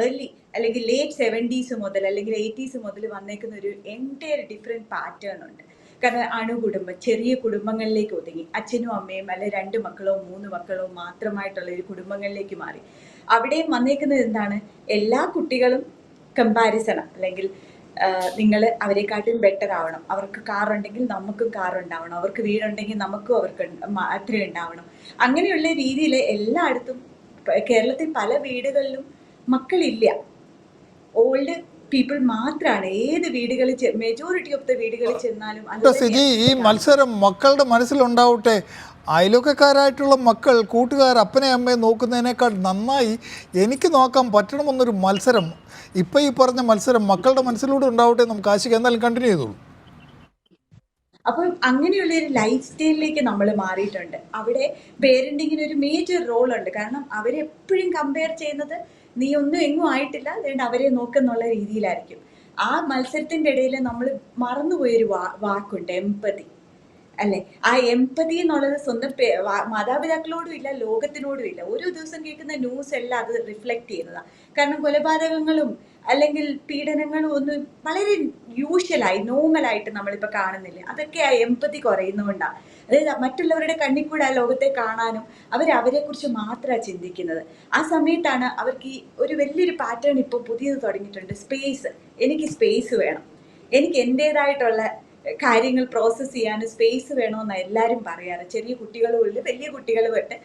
ഏർലി അല്ലെങ്കിൽ ലേറ്റ് 70s മുതൽ അല്ലെങ്കിൽ 80s മുതൽ വന്നേക്കുന്ന ഒരു എൻറ്റയർ ഡിഫറെൻറ്റ് പാറ്റേൺ ഉണ്ട്. കാരണം അണുകുടുംബം, ചെറിയ കുടുംബങ്ങളിലേക്ക് ഒതുങ്ങി, അച്ഛനും അമ്മയും അല്ലെ 2 മക്കളോ 3 മക്കളോ മാത്രമായിട്ടുള്ള ഒരു കുടുംബങ്ങളിലേക്ക് മാറി. അവിടെയും വന്നേക്കുന്നത് എന്താണ്? എല്ലാ കുട്ടികളും കമ്പാരിസൺ, അല്ലെങ്കിൽ നിങ്ങൾ അവരെക്കാട്ടും ബെറ്റർ ആവണം, അവർക്ക് കാറുണ്ടെങ്കിൽ നമുക്കും കാറുണ്ടാവണം, അവർക്ക് വീടുണ്ടെങ്കിൽ നമുക്കും അവർക്ക് അത്രയും ഉണ്ടാവണം. അങ്ങനെയുള്ള രീതിയിൽ എല്ലായിടത്തും കേരളത്തിൽ പല വീടുകളിലും മക്കളില്ല, ഓൾഡ് പീപ്പിൾ മാത്രമാണ്. ഏത് വീടുകളിൽ മെജോറിറ്റി ഓഫ് ദ വീടുകളിൽ ചെന്നാലും ഈ മത്സരം മക്കളുടെ മനസ്സിലുണ്ടാവട്ടെ. അയൽവക്കക്കാരായിട്ടുള്ള മക്കൾ, കൂട്ടുകാർ, അപ്പനെ അമ്മയെ നോക്കുന്നതിനേക്കാൾ നന്നായി എനിക്ക് നോക്കാൻ പറ്റണമെന്നൊരു മത്സരം, ഇപ്പം ഈ പറഞ്ഞ മത്സരം മക്കളുടെ മനസ്സിലൂടെ ഉണ്ടാവട്ടെ. നമുക്ക് ആശിക്കാം, എന്തായാലും കണ്ടിന്യൂ ചെയ്തോളൂ. അപ്പോൾ അങ്ങനെയുള്ള ഒരു ലൈഫ് സ്റ്റൈലിലേക്ക് നമ്മൾ മാറിയിട്ടുണ്ട്. അവിടെ പേരൻറ്റിങ്ങിന് ഒരു മേജർ റോൾ ഉണ്ട്. കാരണം അവരെപ്പോഴും കമ്പയർ ചെയ്യുന്നത് നീ ഒന്നും എങ്ങും ആയിട്ടില്ല, അതുകൊണ്ട് അവരെ നോക്കുന്നുള്ള രീതിയിലായിരിക്കും. ആ മത്സരത്തിൻ്റെ ഇടയിൽ നമ്മൾ മറന്നുപോയൊരു വാക്കുണ്ട്, എംപതി. അല്ലേ? ആ എംപതി എന്നുള്ളത് സ്വന്തം മാതാപിതാക്കളോടും ഇല്ല, ലോകത്തിനോടും ഇല്ല. ഓരോ ദിവസം കേൾക്കുന്ന ന്യൂസ് എല്ലാം അത് റിഫ്ലക്റ്റ് ചെയ്യുന്നതാണ്. കാരണം കൊലപാതകങ്ങളും അല്ലെങ്കിൽ പീഡനങ്ങളും ഒന്നും വളരെ യൂഷ്വലായി നോർമലായിട്ട് നമ്മളിപ്പോൾ കാണുന്നില്ല. അതൊക്കെ ആ എംപതി കുറയുന്നതുകൊണ്ടാണ്. അതായത് മറ്റുള്ളവരുടെ കണ്ണിൽ കൂടെ ആ ലോകത്തെ കാണാനും അവരെക്കുറിച്ച് മാത്രമാണ് ചിന്തിക്കുന്നത്. ആ സമയത്താണ് അവർക്ക് ഈ ഒരു വലിയൊരു പാറ്റേൺ ഇപ്പോൾ പുതിയത് തുടങ്ങിയിട്ടുണ്ട്. സ്പേസ്, എനിക്ക് സ്പേസ് വേണം, എനിക്ക് എൻ്റേതായിട്ടുള്ള കാര്യങ്ങൾ പ്രോസസ്സ് ചെയ്യാൻ സ്പേസ് വേണമെന്നാണ് എല്ലാവരും പറയാറ്. ചെറിയ കുട്ടികളും ഉള്ള വലിയ കുട്ടികൾ തൊട്ട്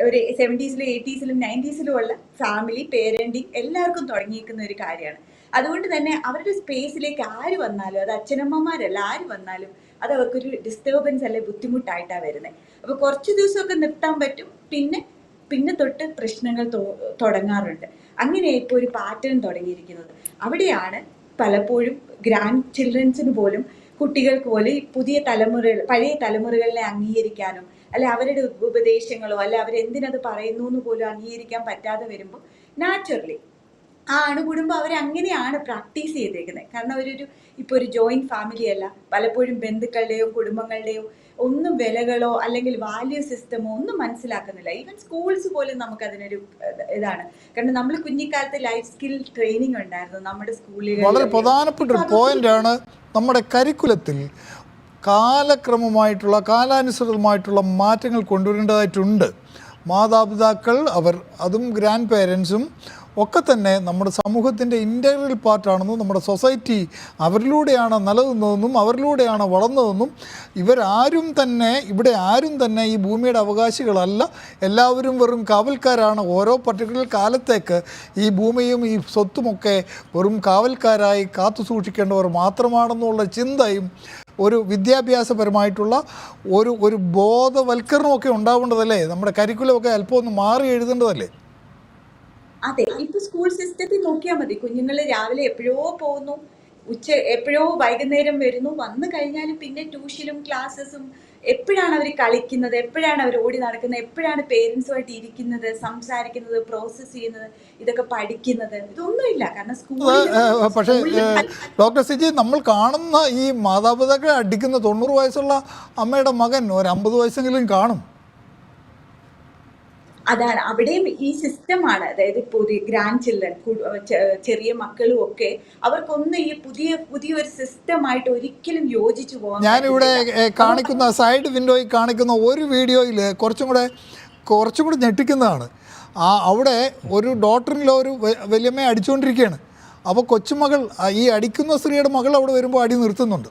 ഒരു 70s 80s 90s ഉള്ള ഫാമിലി പേരൻറ്റിങ് എല്ലാവർക്കും തുടങ്ങിയിരിക്കുന്ന ഒരു കാര്യമാണ്. അതുകൊണ്ട് തന്നെ അവരുടെ സ്പേസിലേക്ക് ആര് വന്നാലും, അത് അച്ഛനമ്മമാരല്ല, ആര് വന്നാലും അത് അവർക്കൊരു ഡിസ്റ്റർബൻസ് അല്ലെ ബുദ്ധിമുട്ടായിട്ടാണ് വരുന്നത്. അപ്പോൾ കുറച്ച് ദിവസമൊക്കെ നിർത്താൻ പറ്റും, പിന്നെ തൊട്ട് പ്രശ്നങ്ങൾ തുടങ്ങാറുണ്ട്. അങ്ങനെ ഇപ്പോൾ ഒരു പാറ്റേൺ തുടങ്ങിയിരിക്കുന്നത്. അവിടെയാണ് പലപ്പോഴും ഗ്രാൻഡ് ചിൽഡ്രൻസിന് പോലും, കുട്ടികൾക്ക് പോലും പഴയ തലമുറകളെ അംഗീകരിക്കാനും അല്ലെ അവരുടെ ഉപദേശങ്ങളോ അല്ലെ അവരെന്തിനത് പറയുന്നു എന്ന് പോലും അംഗീകരിക്കാൻ പറ്റാതെ വരുമ്പോൾ നാച്ചുറലി ആ അണുകുടുംബം അവരങ്ങനെയാണ് പ്രാക്ടീസ് ചെയ്തേക്കുന്നത്. കാരണം ഇപ്പോൾ ഒരു ജോയിന്റ് ഫാമിലി അല്ല, പലപ്പോഴും ബന്ധുക്കളുടെയോ കുടുംബങ്ങളുടെയോ ഒന്നും വിലകളോ അല്ലെങ്കിൽ വാല്യൂ സിസ്റ്റമോ ഒന്നും മനസ്സിലാക്കുന്നില്ല. ഈവൻ സ്കൂൾസ് പോലും നമുക്കതിനൊരു ഇതാണ്. കാരണം നമ്മൾ കുഞ്ഞിക്കാലത്ത് ലൈഫ് സ്കിൽ ട്രെയിനിങ് ഉണ്ടായിരുന്നു നമ്മുടെ സ്കൂളുകളിൽ. വളരെ പ്രധാനപ്പെട്ട ഒരു പോയിന്റാണ് നമ്മുടെ കരിക്കുലത്തിൽ കാലാനുസൃതമായിട്ടുള്ള മാറ്റങ്ങൾ കൊണ്ടുവരേണ്ടതായിട്ടുണ്ട്. മാതാപിതാക്കൾ അതും ഗ്രാൻഡ് പേരൻസും ഒക്കെ തന്നെ നമ്മുടെ സമൂഹത്തിൻ്റെ ഇൻ്റഗ്രൽ പാർട്ടാണെന്നും നമ്മുടെ സൊസൈറ്റി അവരിലൂടെയാണ് നിലനിന്നതെന്നും അവരിലൂടെയാണ് വളർന്നതെന്നും ഇവിടെ ആരും തന്നെ ഈ ഭൂമിയുടെ അവകാശികളല്ല, എല്ലാവരും വെറും കാവൽക്കാരാണ്. ഓരോ പർട്ടിക്കുലർ കാലത്തേക്ക് ഈ ഭൂമിയും ഈ സ്വത്തുമൊക്കെ വെറും കാവൽക്കാരായി കാത്തു സൂക്ഷിക്കേണ്ടവർ മാത്രമാണെന്നുള്ള ചിന്തയും ഒരു വിദ്യാഭ്യാസപരമായിട്ടുള്ള ഒരു ബോധവൽക്കരണമൊക്കെ ഉണ്ടാവേണ്ടതല്ലേ? നമ്മുടെ കരിക്കുലമൊക്കെ അല്പം ഒന്ന് മാറി എഴുതേണ്ടതല്ലേ? അതെ, ഇപ്പൊ സ്കൂൾ സിസ്റ്റത്തിൽ നോക്കിയാൽ മതി. കുഞ്ഞുങ്ങൾ രാവിലെ എപ്പോഴോ പോകുന്നു, എപ്പോഴോ വൈകുന്നേരം വരുന്നു, വന്നു കഴിഞ്ഞാലും പിന്നെ ട്യൂഷനും ക്ലാസ്സസും. എപ്പോഴാണ് അവർ കളിക്കുന്നത്, എപ്പോഴാണ് അവർ ഓടി നടക്കുന്നത്, എപ്പോഴാണ് പേരൻസുമായിട്ട് ഇരിക്കുന്നത്, സംസാരിക്കുന്നത്, പ്രോസസ്സ് ചെയ്യുന്നത്, ഇതൊക്കെ പഠിക്കുന്നത്? ഇതൊന്നുമില്ല. കാരണം പക്ഷേ ഡോക്ടർ സിജി, നമ്മൾ കാണുന്ന ഈ മാതാപിതാക്കളെ അടിക്കുന്ന 90 വയസ്സുള്ള അമ്മയുടെ മകൻ ഒരു 50 വയസ്സെങ്കിലും കാണും. അതാണ് അവിടെയും ഈ സിസ്റ്റമാണ്. അതായത് ഗ്രാൻഡ് ചിൽഡ്രൻ, ചെറിയ മക്കളും ഒക്കെ, അവർക്കൊന്നും ഈ പുതിയൊരു സിസ്റ്റമായിട്ട് ഒരിക്കലും യോജിച്ചു പോകാൻ. ഞാനിവിടെ കാണിക്കുന്ന സൈഡ് വിൻഡോയിൽ കാണിക്കുന്ന ഒരു വീഡിയോയിൽ കുറച്ചും കൂടെ ഞെട്ടിക്കുന്നതാണ്. അവിടെ ഒരു ഡോക്ടറിലോ ഒരു വലിയമ്മയെ അടിച്ചുകൊണ്ടിരിക്കുകയാണ്. അപ്പോൾ കൊച്ചുമകൾ, ഈ അടിക്കുന്ന സ്ത്രീയുടെ മകൾ അവിടെ വരുമ്പോൾ അടി നിർത്തുന്നുണ്ട്.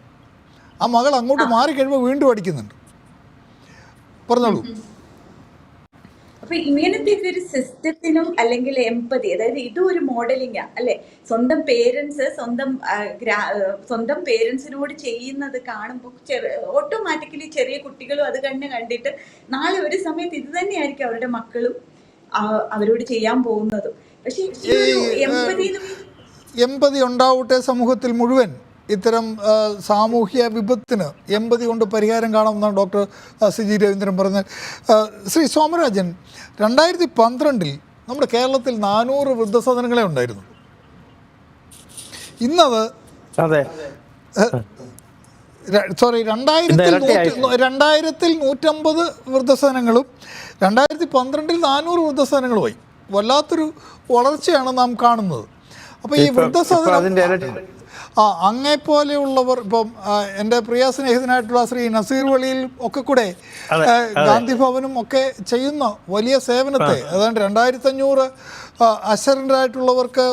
ആ മകൾ അങ്ങോട്ട് മാറിക്കഴിയുമ്പോൾ വീണ്ടും അടിക്കുന്നുണ്ട്. പറഞ്ഞോളൂ. അപ്പൊ ഇങ്ങനത്തെ ഒരു സിസ്റ്റത്തിനും അല്ലെങ്കിൽ എംപതി, അതായത് ഇതും ഒരു മോഡലിംഗ് അല്ലെ? സ്വന്തം പേരൻസ് സ്വന്തം പേരൻസിനോട് ചെയ്യുന്നത് കാണുമ്പോൾ ഓട്ടോമാറ്റിക്കലി ചെറിയ കുട്ടികളും അത് കണ്ടിട്ട് നാളെ ഒരു സമയത്ത് ഇത് തന്നെയായിരിക്കും അവരുടെ മക്കളും അവരോട് ചെയ്യാൻ പോകുന്നതും. പക്ഷെ എംപതി ഉണ്ടാവട്ടെ സമൂഹത്തിൽ മുഴുവൻ. ഇത്തരം സാമൂഹ്യ വിപത്തിന് എംപതി കൊണ്ട് പരിഹാരം കാണാമെന്നാണ് ഡോക്ടർ സിജി രവീന്ദ്രൻ പറഞ്ഞത്. ശ്രീ സോമരാജൻ, 2012 നമ്മുടെ കേരളത്തിൽ 400 വൃദ്ധസദനങ്ങളെ ഉണ്ടായിരുന്നു. ഇന്നത് 2000-ൽ 150 വൃദ്ധസദനങ്ങളും 2012-ൽ 400 വൃദ്ധസദനങ്ങളുമായി. വല്ലാത്തൊരു വളർച്ചയാണ് നാം കാണുന്നത്. അപ്പോൾ ഈ വൃദ്ധസദനം അങ്ങേപ്പോലെയുള്ളവർ, ഇപ്പം എൻ്റെ പ്രിയ സ്നേഹിതനായിട്ടുള്ള ശ്രീ നസീർ വളിയിൽ ഒക്കെ കൂടെ ഗാന്ധി ഭവനും ഒക്കെ ചെയ്യുന്ന വലിയ സേവനത്തെ, അതാണ്ട് 2500 അശരണരായിട്ടുള്ളവർക്ക്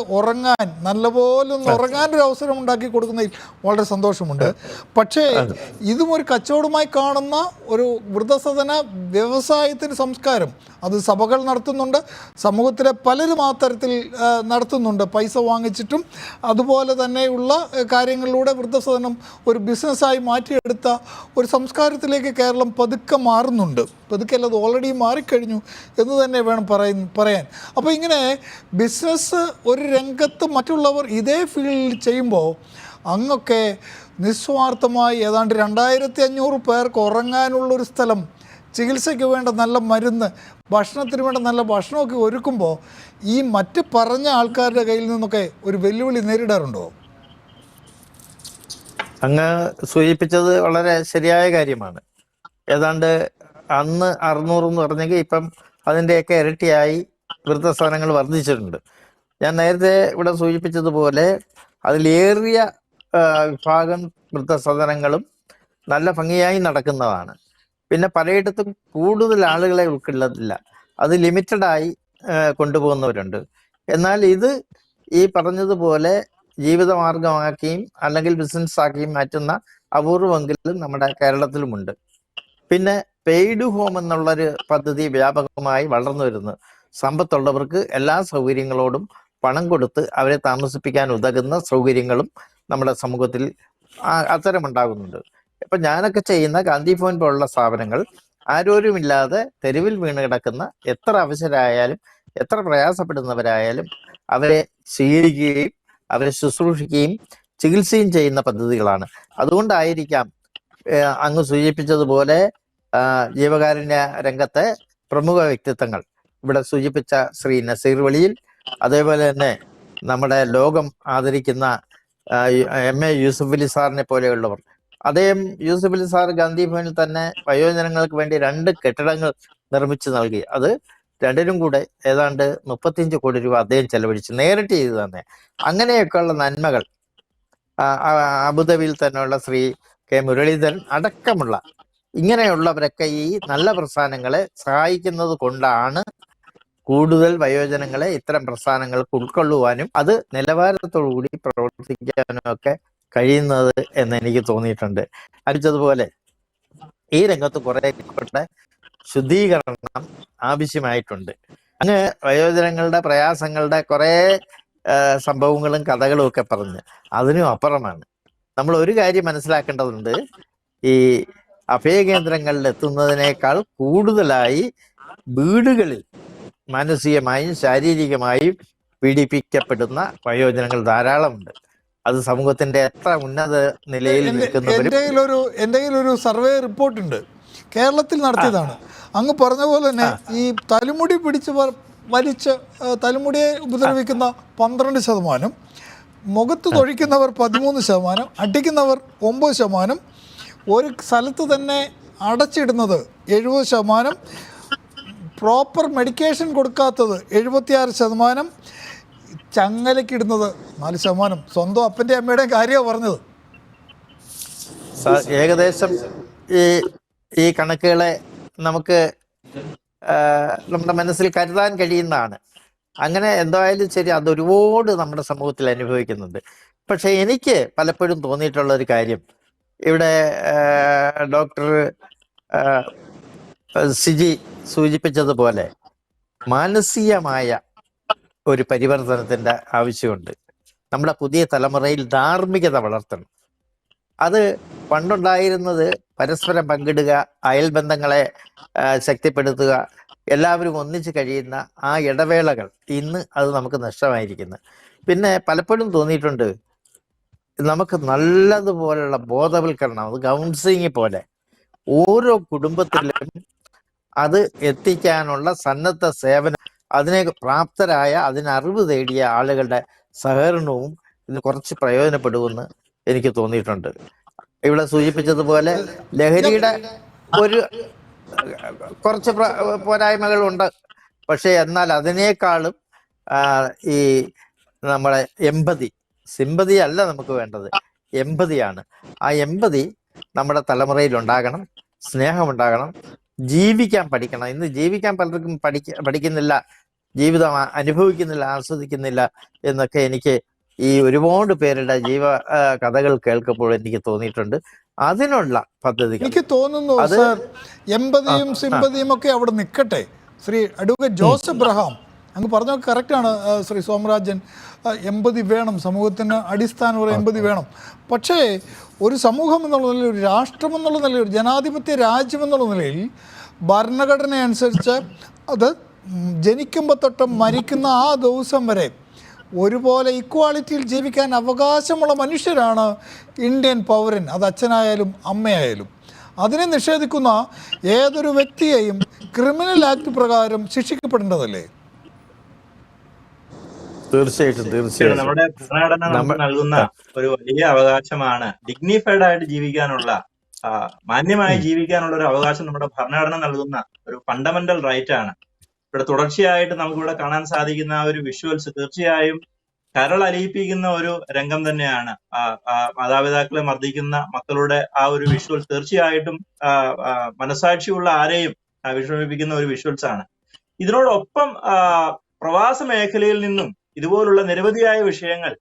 നല്ലപോലെ ഉറങ്ങാനൊരു അവസരം ഉണ്ടാക്കി കൊടുക്കുന്നതിൽ വളരെ സന്തോഷമുണ്ട്. പക്ഷേ ഇതും ഒരു കച്ചവടമായി കാണുന്ന ഒരു വൃദ്ധസദന വ്യവസായത്തിന് സംസ്കാരം അത് സഭകൾ നടത്തുന്നുണ്ട്. സമൂഹത്തിലെ പലരും ആ തരത്തിൽ നടത്തുന്നുണ്ട്, പൈസ വാങ്ങിച്ചിട്ടും. അതുപോലെ തന്നെയുള്ള കാര്യങ്ങളിലൂടെ വൃദ്ധസദനം ഒരു ബിസിനസ്സായി മാറ്റിയെടുത്ത ഒരു സംസ്കാരത്തിലേക്ക് കേരളം പതുക്കെ മാറുന്നുണ്ട്. പതുക്കെ അല്ല, അത് ഓൾറെഡി മാറിക്കഴിഞ്ഞു എന്ന് തന്നെ വേണം പറയാൻ. അപ്പോൾ ഇങ്ങനെ ബിസിനസ് ഒരു രംഗത്ത് മറ്റുള്ളവർ ഇതേ ഫീൽഡിൽ ചെയ്യുമ്പോൾ അങ്ങൊക്കെ നിസ്വാർത്ഥമായി ഏതാണ്ട് 2500 പേർക്ക് ഉറങ്ങാനുള്ളൊരു സ്ഥലം, ചികിത്സയ്ക്ക് വേണ്ട നല്ല മരുന്ന്, ഭക്ഷണത്തിന് വേണ്ട നല്ല ഭക്ഷണമൊക്കെ ഒരുക്കുമ്പോൾ ഈ മറ്റ് പറഞ്ഞ ആൾക്കാരുടെ കയ്യിൽ നിന്നൊക്കെ ഒരു വെല്ലുവിളി നേരിടാറുണ്ടോ? അങ്ങ് സൂചിപ്പിച്ചത് വളരെ ശരിയായ കാര്യമാണ്. ഏതാണ്ട് അന്ന് 600 എന്ന് പറഞ്ഞെങ്കിൽ ഇപ്പം അതിൻ്റെയൊക്കെ ഇരട്ടിയായി വൃദ്ധസദനങ്ങൾ വർദ്ധിച്ചിട്ടുണ്ട്. ഞാൻ നേരത്തെ ഇവിടെ സൂചിപ്പിച്ചതുപോലെ അതിലേറിയ വിഭാഗം വൃദ്ധസദനങ്ങളും നല്ല ഭംഗിയായി നടക്കുന്നതാണ്. പിന്നെ പലയിടത്തും കൂടുതൽ ആളുകളെ ഉൾക്കൊള്ളുന്നില്ല, അത് ലിമിറ്റഡായി കൊണ്ടുപോകുന്നവരുണ്ട്. എന്നാൽ ഇത് ഈ പറഞ്ഞതുപോലെ ജീവിതമാർഗമാക്കിയും അല്ലെങ്കിൽ ബിസിനസ്സാക്കിയും മാറ്റുന്ന അപൂർവമെങ്കിലും നമ്മുടെ കേരളത്തിലുമുണ്ട്. പിന്നെ പെയ്ഡ് ഹോം എന്നുള്ളൊരു പദ്ധതി വ്യാപകമായി വളർന്നു വരുന്നു. സമ്പത്തുള്ളവർക്ക് എല്ലാ സൗകര്യങ്ങളോടും പണം കൊടുത്ത് അവരെ താമസിപ്പിക്കാൻ ഉതകുന്ന സൗകര്യങ്ങളും നമ്മുടെ സമൂഹത്തിൽ അത്തരമുണ്ടാകുന്നുണ്ട്. ഇപ്പൊ ഞാനൊക്കെ ചെയ്യുന്ന ഗാന്ധി ഭവൻ പോലുള്ള സ്ഥാപനങ്ങൾ ആരോരുമില്ലാതെ തെരുവിൽ വീണ് കിടക്കുന്ന എത്ര അവശരായാലും എത്ര പ്രയാസപ്പെടുന്നവരായാലും അവരെ സ്വീകരിക്കുകയും അവരെ ശുശ്രൂഷിക്കുകയും ചികിത്സയും ചെയ്യുന്ന പദ്ധതികളാണ്. അതുകൊണ്ടായിരിക്കാം അങ്ങ് സൂചിപ്പിച്ചതുപോലെ ജീവകാരുണ്യ രംഗത്തെ പ്രമുഖ വ്യക്തിത്വങ്ങൾ, ഇവിടെ സൂചിപ്പിച്ച ശ്രീ നസീർ വളിയിൽ, അതേപോലെ തന്നെ നമ്മുടെ ലോകം ആദരിക്കുന്ന MA യൂസുഫ് അലി സാറിനെ പോലെയുള്ളവർ. അദ്ദേഹം യൂസുഫ് അലി സാർ ഗാന്ധി ഭവനിൽ തന്നെ വയോജനങ്ങൾക്ക് വേണ്ടി 2 കെട്ടിടങ്ങൾ നിർമ്മിച്ചു നൽകി. അത് രണ്ടിനും കൂടെ ഏതാണ്ട് 35 കോടി രൂപ അദ്ദേഹം ചെലവഴിച്ചു, നേരിട്ട് ചെയ്തു തന്നെ. അങ്ങനെയൊക്കെയുള്ള നന്മകൾ അബുദാബിയിൽ തന്നെയുള്ള ശ്രീ കെ മുരളീധരൻ അടക്കമുള്ള ഇങ്ങനെയുള്ളവരൊക്കെ ഈ നല്ല പ്രസ്ഥാനങ്ങളെ സഹായിക്കുന്നത് കൊണ്ടാണ് കൂടുതൽ വയോജനങ്ങളെ ഇത്തരം പ്രസ്ഥാനങ്ങൾക്ക് ഉൾക്കൊള്ളുവാനും അത് നിലവാരത്തോടു കൂടി പ്രവർത്തിക്കാനും ഒക്കെ കഴിയുന്നത് എന്ന് എനിക്ക് തോന്നിയിട്ടുണ്ട്. അടിച്ചതുപോലെ ഈ രംഗത്ത് കുറെ കൂടെ ശുദ്ധീകരണം ആവശ്യമായിട്ടുണ്ട്. അങ്ങ് വയോജനങ്ങളുടെ പ്രയാസങ്ങളുടെ കുറെ സംഭവങ്ങളും കഥകളും ഒക്കെ പറഞ്ഞ് അതിനും അപ്പുറമാണ്. നമ്മൾ ഒരു കാര്യം മനസ്സിലാക്കേണ്ടതുണ്ട്. ഈ അഭയകേന്ദ്രങ്ങളിൽ എത്തുന്നതിനേക്കാൾ കൂടുതലായി വീടുകളിൽ മാനസികമായും ശാരീരികമായും പീഡിപ്പിക്കപ്പെടുന്ന വയോജനങ്ങൾ ധാരാളമുണ്ട്. അത് സമൂഹത്തിന്റെ എത്ര ഉന്നത നിലയിൽ നിൽക്കുന്നവരും. എൻ്റെ കയ്യിലൊരു സർവേ റിപ്പോർട്ടുണ്ട്, കേരളത്തിൽ നടത്തിയതാണ്. അങ്ങ് പറഞ്ഞ പോലെ തന്നെ ഈ തലമുടി പിടിച്ച് വലിച്ച് തലമുടിയെ ഉപദ്രവിക്കുന്ന 12%, മുഖത്ത് തൊഴിക്കുന്നവർ 13%, അടിക്കുന്നവർ 9%, ഒരു സ്ഥലത്ത് തന്നെ അടച്ചിടുന്നത് 70%, പ്രോപ്പർ മെഡിക്കേഷൻ കൊടുക്കാത്തത് 76%, ചങ്ങലക്കിടുന്നത് 4%. സ്വന്തം അപ്പൻ്റെ അമ്മയുടെയും കാര്യമാണ് പറഞ്ഞത്. ഏകദേശം ഈ കണക്കുകളെ നമുക്ക് നമ്മുടെ മനസ്സിൽ കരുതാൻ കഴിയുന്നതാണ്. അങ്ങനെ എന്തായാലും ശരി, അതൊരുപാട് നമ്മുടെ സമൂഹത്തിൽ അനുഭവിക്കുന്നുണ്ട്. പക്ഷെ എനിക്ക് പലപ്പോഴും തോന്നിയിട്ടുള്ള ഒരു കാര്യം, ഇവിടെ ഡോക്ടർ സിജി സൂചിപ്പിച്ചതുപോലെ മാനസികമായ ഒരു പരിവർത്തനത്തിന്റെ ആവശ്യമുണ്ട്. നമ്മുടെ പുതിയ തലമുറയിൽ ധാർമ്മികത വളർത്തണം. അത് പണ്ടുണ്ടായിരുന്നത് പരസ്പരം പങ്കിടുക, അയൽബന്ധങ്ങളെ ശക്തിപ്പെടുത്തുക, എല്ലാവരും ഒന്നിച്ച് കഴിയുന്ന ആ ഇടവേളകൾ ഇന്ന് അത് നമുക്ക് നഷ്ടമായിരിക്കുന്നു. പിന്നെ പലപ്പോഴും തോന്നിയിട്ടുണ്ട് നമുക്ക് നല്ലതുപോലുള്ള ബോധവൽക്കരണം, അത് കൗൺസിലിംഗ് പോലെ ഓരോ കുടുംബത്തിലും അത് എത്തിക്കാനുള്ള സന്നദ്ധ സേവനം, അതിനെ പ്രാപ്തരായ അതിനറിവ് തേടിയ ആളുകളുടെ സഹകരണവും ഇത് കുറച്ച് പ്രയോജനപ്പെടുമെന്ന് എനിക്ക് തോന്നിയിട്ടുണ്ട്. ഇവിടെ സൂചിപ്പിച്ചതുപോലെ ലഹരിയുടെ ഒരു കുറച്ച് പോരായ്മകളുണ്ട്. പക്ഷെ എന്നാൽ അതിനേക്കാളും ഈ നമ്മളെ സിമ്പതി അല്ല നമുക്ക് വേണ്ടത്, എമ്പതിയാണ്. ആ എമ്പതി നമ്മുടെ തലമുറയിൽ ഉണ്ടാകണം, സ്നേഹമുണ്ടാകണം, ജീവിക്കാൻ പഠിക്കണം. ഇന്ന് ജീവിക്കാൻ പലർക്കും പഠിക്കുന്നില്ല, ജീവിതം അനുഭവിക്കുന്നില്ല, ആസ്വദിക്കുന്നില്ല എന്നൊക്കെ എനിക്ക് ഈ ഒരുപാട് പേരുടെ കഥകൾ കേൾക്കുമ്പോൾ എനിക്ക് തോന്നിയിട്ടുണ്ട്. അതിനുള്ള പദ്ധതികൾ എനിക്ക് തോന്നുന്നു സർ, എമ്പതിയും സിമ്പതിയും ഒക്കെ അവിടെ നിൽക്കട്ടെ. ശ്രീ അഡ്വക്കേറ്റ് ജോസഫ് എബ്രഹാം, അങ്ങ് പറഞ്ഞത് കറക്റ്റാണ് ശ്രീ സോമരാജൻ. എമ്പതി വേണം, സമൂഹത്തിന് അടിസ്ഥാനപര എമ്പതി വേണം. പക്ഷേ ഒരു സമൂഹം എന്നുള്ള നിലയിൽ, ഒരു രാഷ്ട്രം എന്നുള്ള നിലയിൽ, ഒരു ജനാധിപത്യ രാജ്യം എന്നുള്ള നിലയിൽ ഭരണഘടന അനുസരിച്ച് അത് ജനിക്കുമ്പോൾ തൊട്ട് മരിക്കുന്ന ആ ദിവസം വരെ ഒരുപോലെ ഇക്വാളിറ്റിയിൽ ജീവിക്കാൻ അവകാശമുള്ള മനുഷ്യരാണ് ഇന്ത്യൻ പൗരൻ. അത് അച്ഛനായാലും അമ്മയായാലും. അതിനെ നിഷേധിക്കുന്ന ഏതൊരു വ്യക്തിയെയും ക്രിമിനൽ ആക്ട് പ്രകാരം ശിക്ഷിക്കപ്പെടേണ്ടതല്ലേ? തീർച്ചയായിട്ടും. നമ്മുടെ ഭരണഘടന നമുക്ക് നൽകുന്ന ഒരു വലിയ അവകാശമാണ് ഡിഗ്നിഫൈഡ് ആയിട്ട് ജീവിക്കാനുള്ള, മാന്യമായി ജീവിക്കാനുള്ള ഒരു അവകാശം നമ്മുടെ ഭരണഘടന നൽകുന്ന ഒരു ഫണ്ടമെന്റൽ റൈറ്റ് ആണ്. ഇവിടെ തുടർച്ചയായിട്ട് നമുക്കിവിടെ കാണാൻ സാധിക്കുന്ന ആ ഒരു വിഷ്വൽസ് തീർച്ചയായും കരളലിയിപ്പിക്കുന്ന ഒരു രംഗം തന്നെയാണ്. മാതാപിതാക്കളെ മർദ്ദിക്കുന്ന മക്കളുടെ ആ ഒരു വിഷ്വൽ തീർച്ചയായിട്ടും മനസാക്ഷിയുള്ള ആരെയും വിഷമിപ്പിക്കുന്ന ഒരു വിഷ്വൽസ് ആണ്. ഇതിനോടൊപ്പം പ്രവാസ മേഖലയിൽ നിന്നും ഇതുപോലുള്ള നിരവധിയായ വിഷയങ്ങൾ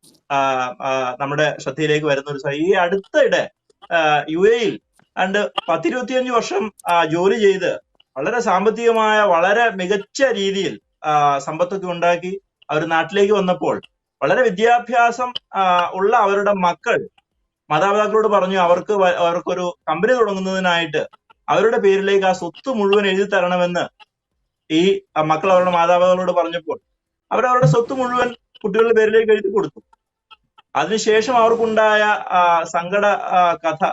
നമ്മുടെ ശ്രദ്ധയിലേക്ക് വരുന്ന ഒരു ഈ അടുത്തിടെ UAE-യിൽ 10-25 വർഷം ജോലി ചെയ്ത് വളരെ സാമ്പത്തികമായ വളരെ മികച്ച രീതിയിൽ സമ്പത്തൊക്കെ ഉണ്ടാക്കി അവർ നാട്ടിലേക്ക് വന്നപ്പോൾ വളരെ വിദ്യാഭ്യാസം ഉള്ള അവരുടെ മക്കൾ മാതാപിതാക്കളോട് പറഞ്ഞു അവർക്കൊരു കമ്പനി തുടങ്ങുന്നതിനായിട്ട് അവരുടെ പേരിലേക്ക് ആ സ്വത്ത് മുഴുവൻ എഴുതി തരണമെന്ന് ഈ മക്കൾ അവരുടെ മാതാപിതാക്കളോട് പറഞ്ഞപ്പോൾ അവരവരുടെ സ്വത്ത് മുഴുവൻ കുട്ടികളുടെ പേരിലേക്ക് എഴുതി കൊടുത്തു. അതിനുശേഷം അവർക്കുണ്ടായ സങ്കട കഥ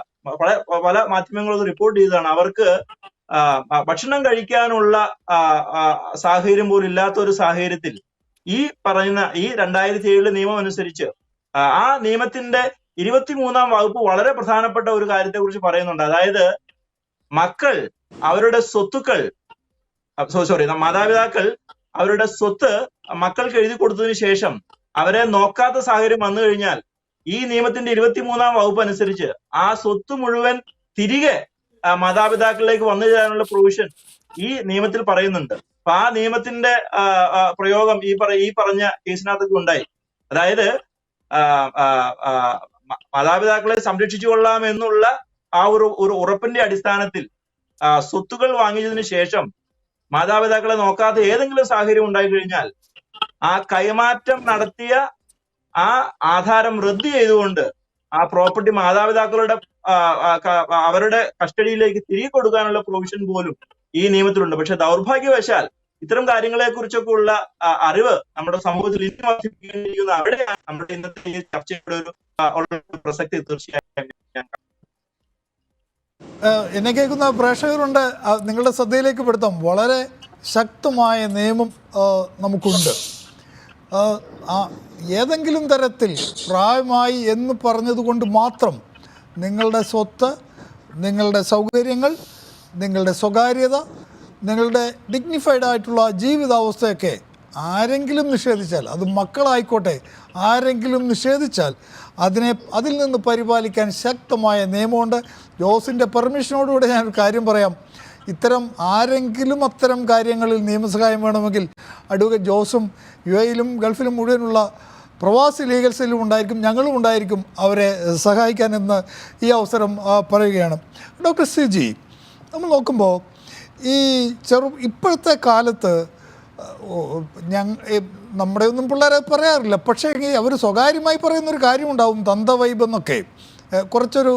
പല മാധ്യമങ്ങളും റിപ്പോർട്ട് ചെയ്തതാണ്. അവർക്ക് ഭക്ഷണം കഴിക്കാനുള്ള സാഹചര്യം പോലും ഇല്ലാത്ത ഒരു സാഹചര്യത്തിൽ ഈ 2007 നിയമം അനുസരിച്ച് ആ നിയമത്തിന്റെ 23-ാം വകുപ്പ് വളരെ പ്രധാനപ്പെട്ട ഒരു കാര്യത്തെ കുറിച്ച് പറയുന്നുണ്ട്. അതായത് മക്കൾ അവരുടെ സ്വത്തുക്കൾ മാതാപിതാക്കൾ അവരുടെ സ്വത്ത് മക്കൾക്ക് എഴുതി കൊടുത്തതിന് ശേഷം അവരെ നോക്കാത്ത സാഹചര്യം വന്നു കഴിഞ്ഞാൽ ഈ നിയമത്തിന്റെ 23-ാം വകുപ്പ് അനുസരിച്ച് ആ സ്വത്ത് മുഴുവൻ തിരികെ മാതാപിതാക്കളിലേക്ക് വന്നു ചേരാനുള്ള പ്രൊവിഷൻ ഈ നിയമത്തിൽ പറയുന്നുണ്ട്. അപ്പൊ ആ നിയമത്തിന്റെ പ്രയോഗം ഈ പറഞ്ഞ കേസിനകത്തൊക്കെ ഉണ്ടായി. അതായത് മാതാപിതാക്കളെ സംരക്ഷിച്ചു കൊള്ളാം എന്നുള്ള ആ ഒരു ഉറപ്പിന്റെ അടിസ്ഥാനത്തിൽ സ്വത്തുക്കൾ വാങ്ങിയതിനു ശേഷം മാതാപിതാക്കളെ നോക്കാത്ത ഏതെങ്കിലും സാഹചര്യം ഉണ്ടായി കഴിഞ്ഞാൽ ആ കൈമാറ്റം നടത്തിയ ആ ആധാരം റദ്ദ് ചെയ്തുകൊണ്ട് ആ പ്രോപ്പർട്ടി മാതാപിതാക്കളുടെ അവരുടെ കസ്റ്റഡിയിലേക്ക് തിരികെ കൊടുക്കാനുള്ള പ്രൊവിഷൻ പോലും ഈ നിയമത്തിലുണ്ട്. പക്ഷെ ദൗർഭാഗ്യവശാൽ ഇത്തരം കാര്യങ്ങളെ കുറിച്ചൊക്കെ ഉള്ള അറിവ് നമ്മുടെ സമൂഹത്തിൽ ഇനി വർദ്ധിപ്പിക്കുന്ന അവിടെയാണ് നമ്മുടെ ഇന്നത്തെ ഈ ചർച്ചയുടെ ഒരു പ്രസക്തി തീർച്ചയായും. എന്നെ കേൾക്കുന്ന പ്രേക്ഷകരുണ്ട്, നിങ്ങളുടെ ശ്രദ്ധയിലേക്ക് പെടുത്താം. വളരെ ശക്തമായ നിയമം നമുക്കുണ്ട്. ഏതെങ്കിലും തരത്തിൽ പ്രായമായി എന്ന് പറഞ്ഞതുകൊണ്ട് മാത്രം നിങ്ങളുടെ സ്വത്ത്, നിങ്ങളുടെ സൗകര്യങ്ങൾ, നിങ്ങളുടെ സ്വകാര്യത, നിങ്ങളുടെ ഡിഗ്നിഫൈഡ് ആയിട്ടുള്ള ജീവിതാവസ്ഥയൊക്കെ ആരെങ്കിലും നിഷേധിച്ചാൽ, അത് മക്കളായിക്കോട്ടെ, ആരെങ്കിലും നിഷേധിച്ചാൽ അതിൽ നിന്ന് പരിപാലിക്കാൻ ശക്തമായ നിയമമുണ്ട്. ജോസിൻ്റെ പെർമിഷനോടുകൂടെ ഞാനൊരു കാര്യം പറയാം. ആരെങ്കിലും അത്തരം കാര്യങ്ങളിൽ നിയമസഹായം വേണമെങ്കിൽ അഡ്വക്കേറ്റ് ജോസും യുഎയിലും ഗൾഫിലും മുഴുവനുള്ള പ്രവാസി ലീഗൽ സെല്ലും ഉണ്ടായിരിക്കും, ഞങ്ങളും ഉണ്ടായിരിക്കും അവരെ സഹായിക്കാനെന്ന് ഈ അവസരം പറയുകയാണ്. ഡോക്ടർ സിജി, നമ്മൾ നോക്കുമ്പോൾ ഈ ഇപ്പോഴത്തെ കാലത്ത് നമ്മുടെ ഒന്നും പിള്ളേരെ പറയാറില്ല, പക്ഷേ അവർ സ്വകാര്യമായി പറയുന്നൊരു കാര്യമുണ്ടാവും, തന്തവൈബ് എന്നൊക്കെ. കുറച്ചൊരു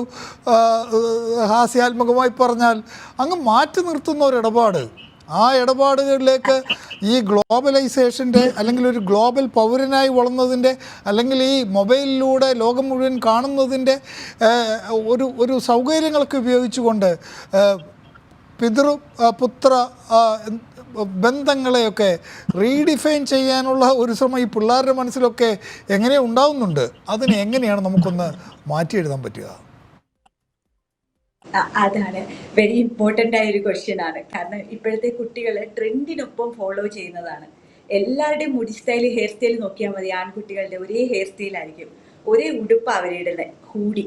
ഹാസ്യാത്മകമായി പറഞ്ഞാൽ അങ്ങ് മാറ്റി നിർത്തുന്ന ഒരു ഇടപാട്. ആ ഇടപാടുകളിലേക്ക് ഈ ഗ്ലോബലൈസേഷൻ്റെ അല്ലെങ്കിൽ ഒരു ഗ്ലോബൽ പൗരനായി വളർന്നതിൻ്റെ അല്ലെങ്കിൽ ഈ മൊബൈലിലൂടെ ലോകം മുഴുവൻ കാണുന്നതിൻ്റെ ഒരു സൗകര്യങ്ങളൊക്കെ ഉപയോഗിച്ചുകൊണ്ട് പുത്ര ബന്ധങ്ങളെയൊക്കെ റീഡിഫൈൻ ചെയ്യാനുള്ള ഒരു ശ്രമം ഈ പിള്ളേരുടെ മനസ്സിലൊക്കെ എങ്ങനെ ഉണ്ടാവുന്നുണ്ട്. അതിനെ എങ്ങനെയാണ് നമുക്കൊന്ന് മാറ്റിയെഴുതാൻ പറ്റുക? അതാണ് വെരി ഇമ്പോർട്ടൻ്റ് ആയ ഒരു ക്വസ്റ്റ്യൻ ആണ്. കാരണം ഇപ്പോഴത്തെ കുട്ടികൾ ട്രെൻഡിനൊപ്പം ഫോളോ ചെയ്യുന്നതാണ്. എല്ലാവരുടെയും മുടി സ്റ്റൈൽ, ഹെയർ സ്റ്റൈൽ നോക്കിയാൽ മതി. ആൺകുട്ടികളുടെ ഒരേ ഹെയർ സ്റ്റൈലായിരിക്കും, ഒരേ ഉടുപ്പ് അവരിടുന്നത്, ഹൂഡി.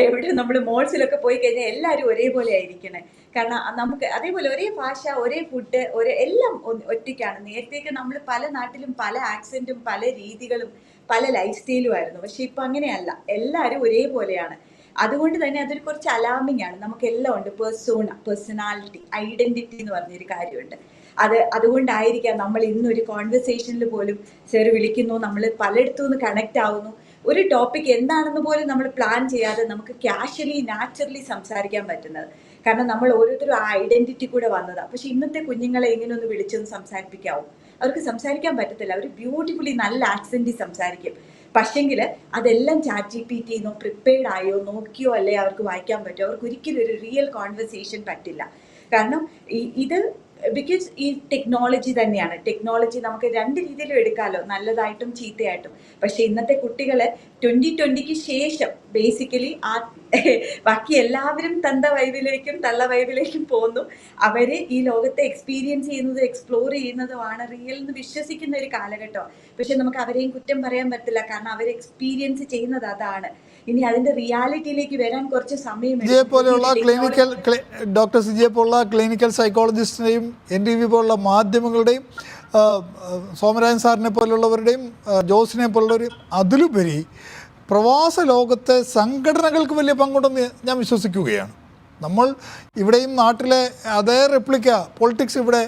എവിടെ നമ്മൾ മോൾസിലൊക്കെ പോയി കഴിഞ്ഞാൽ എല്ലാവരും ഒരേപോലെ ആയിരിക്കണേ. കാരണം നമുക്ക് അതേപോലെ ഒരേ ഭാഷ, ഒരേ ഫുഡ്, എല്ലാം ഒറ്റയ്ക്കാണ്. നേരത്തെയൊക്കെ നമ്മൾ പല നാട്ടിലും പല ആക്സെൻറ്റും പല രീതികളും പല ലൈഫ് സ്റ്റൈലും ആയിരുന്നു. പക്ഷെ ഇപ്പം അങ്ങനെയല്ല, എല്ലാവരും ഒരേപോലെയാണ്. അതുകൊണ്ട് തന്നെ അതൊരു കുറച്ച് അലാമിങ് ആണ്. നമുക്കെല്ലാം ഉണ്ട് പേഴ്സണാലിറ്റി, ഐഡന്റിറ്റി എന്ന് പറഞ്ഞൊരു കാര്യമുണ്ട്. അതുകൊണ്ടായിരിക്കാം നമ്മൾ ഇന്നൊരു കോൺവെർസേഷനിൽ പോലും സാർ വിളിക്കുന്നു, നമ്മൾ പലയിടത്തു നിന്ന് കണക്ട് ആവുന്നു. ഒരു ടോപ്പിക് എന്താണെന്ന് പോലും നമ്മൾ പ്ലാൻ ചെയ്യാതെ നമുക്ക് കാഷ്വലി നാച്ചുറലി സംസാരിക്കാൻ പറ്റുന്നത്. കാരണം നമ്മൾ ഓരോരുത്തരും ആ ഐഡന്റിറ്റി കൂടെ വന്നതാണ്. പക്ഷെ ഇന്നത്തെ കുഞ്ഞുങ്ങളെ എങ്ങനെ ഒന്ന് വിളിച്ചൊന്ന് സംസാരിപ്പിക്കാവും? അവർക്ക് സംസാരിക്കാൻ പറ്റത്തില്ല. അവർ ബ്യൂട്ടിഫുള്ളി നല്ല ആക്സെന്റിൽ സംസാരിക്കും. പക്ഷെങ്കിൽ അതെല്ലാം ChatGPT പ്രിപ്പയർഡ് ആയോ നോക്കിയോ അല്ലേ അവർക്ക് വായിക്കാൻ പറ്റുമോ? അവർക്ക് ഒരിക്കലും ഒരു റിയൽ കോൺവെർസേഷൻ പറ്റില്ല. കാരണം ഇത് ബിക്കോസ് ഈ ടെക്നോളജി തന്നെയാണ്. ടെക്നോളജി നമുക്ക് രണ്ട് രീതിയിലും എടുക്കാമല്ലോ, നല്ലതായിട്ടും ചീത്തയായിട്ടും. പക്ഷെ ഇന്നത്തെ കുട്ടികൾ 2020 ശേഷം ബേസിക്കലി ബാക്കി എല്ലാവരും തള്ള വൈബിലേക്കും പോകുന്നു. അവര് ഈ ലോകത്തെ എക്സ്പീരിയൻസ് ചെയ്യുന്നതും എക്സ്പ്ലോർ ചെയ്യുന്നതുമാണ് റിയൽ എന്ന് വിശ്വസിക്കുന്ന ഒരു കാലഘട്ടം. പക്ഷെ നമുക്ക് അവരെയും കുറ്റം പറയാൻ പറ്റില്ല, കാരണം അവർ എക്സ്പീരിയൻസ് ചെയ്യുന്നത് അതാണ്. ഇനി അതിന്റെ റിയാലിറ്റിയിലേക്ക് വരാൻ കുറച്ച് സമയം. ഡോക്ടർ സിജിയെ പോലുള്ള ക്ലിനിക്കൽ സൈക്കോളജിസ്റ്റിനെയും NTV പോലുള്ള മാധ്യമങ്ങളുടെയും സോമരാജൻ സാറിനെ പോലുള്ളവരുടെയും ജോസിനെ പോലുള്ളവരെയും അതിലുപരി പ്രവാസ ലോകത്തെ സംഘടനകൾക്ക് വലിയ പങ്കുണ്ടെന്ന് ഞാൻ വിശ്വസിക്കുകയാണ്. നമ്മൾ ഇവിടെയും നാട്ടിലെ അതേ റെപ്ലിക്ക പൊളിറ്റിക്സ് ഇവിടെ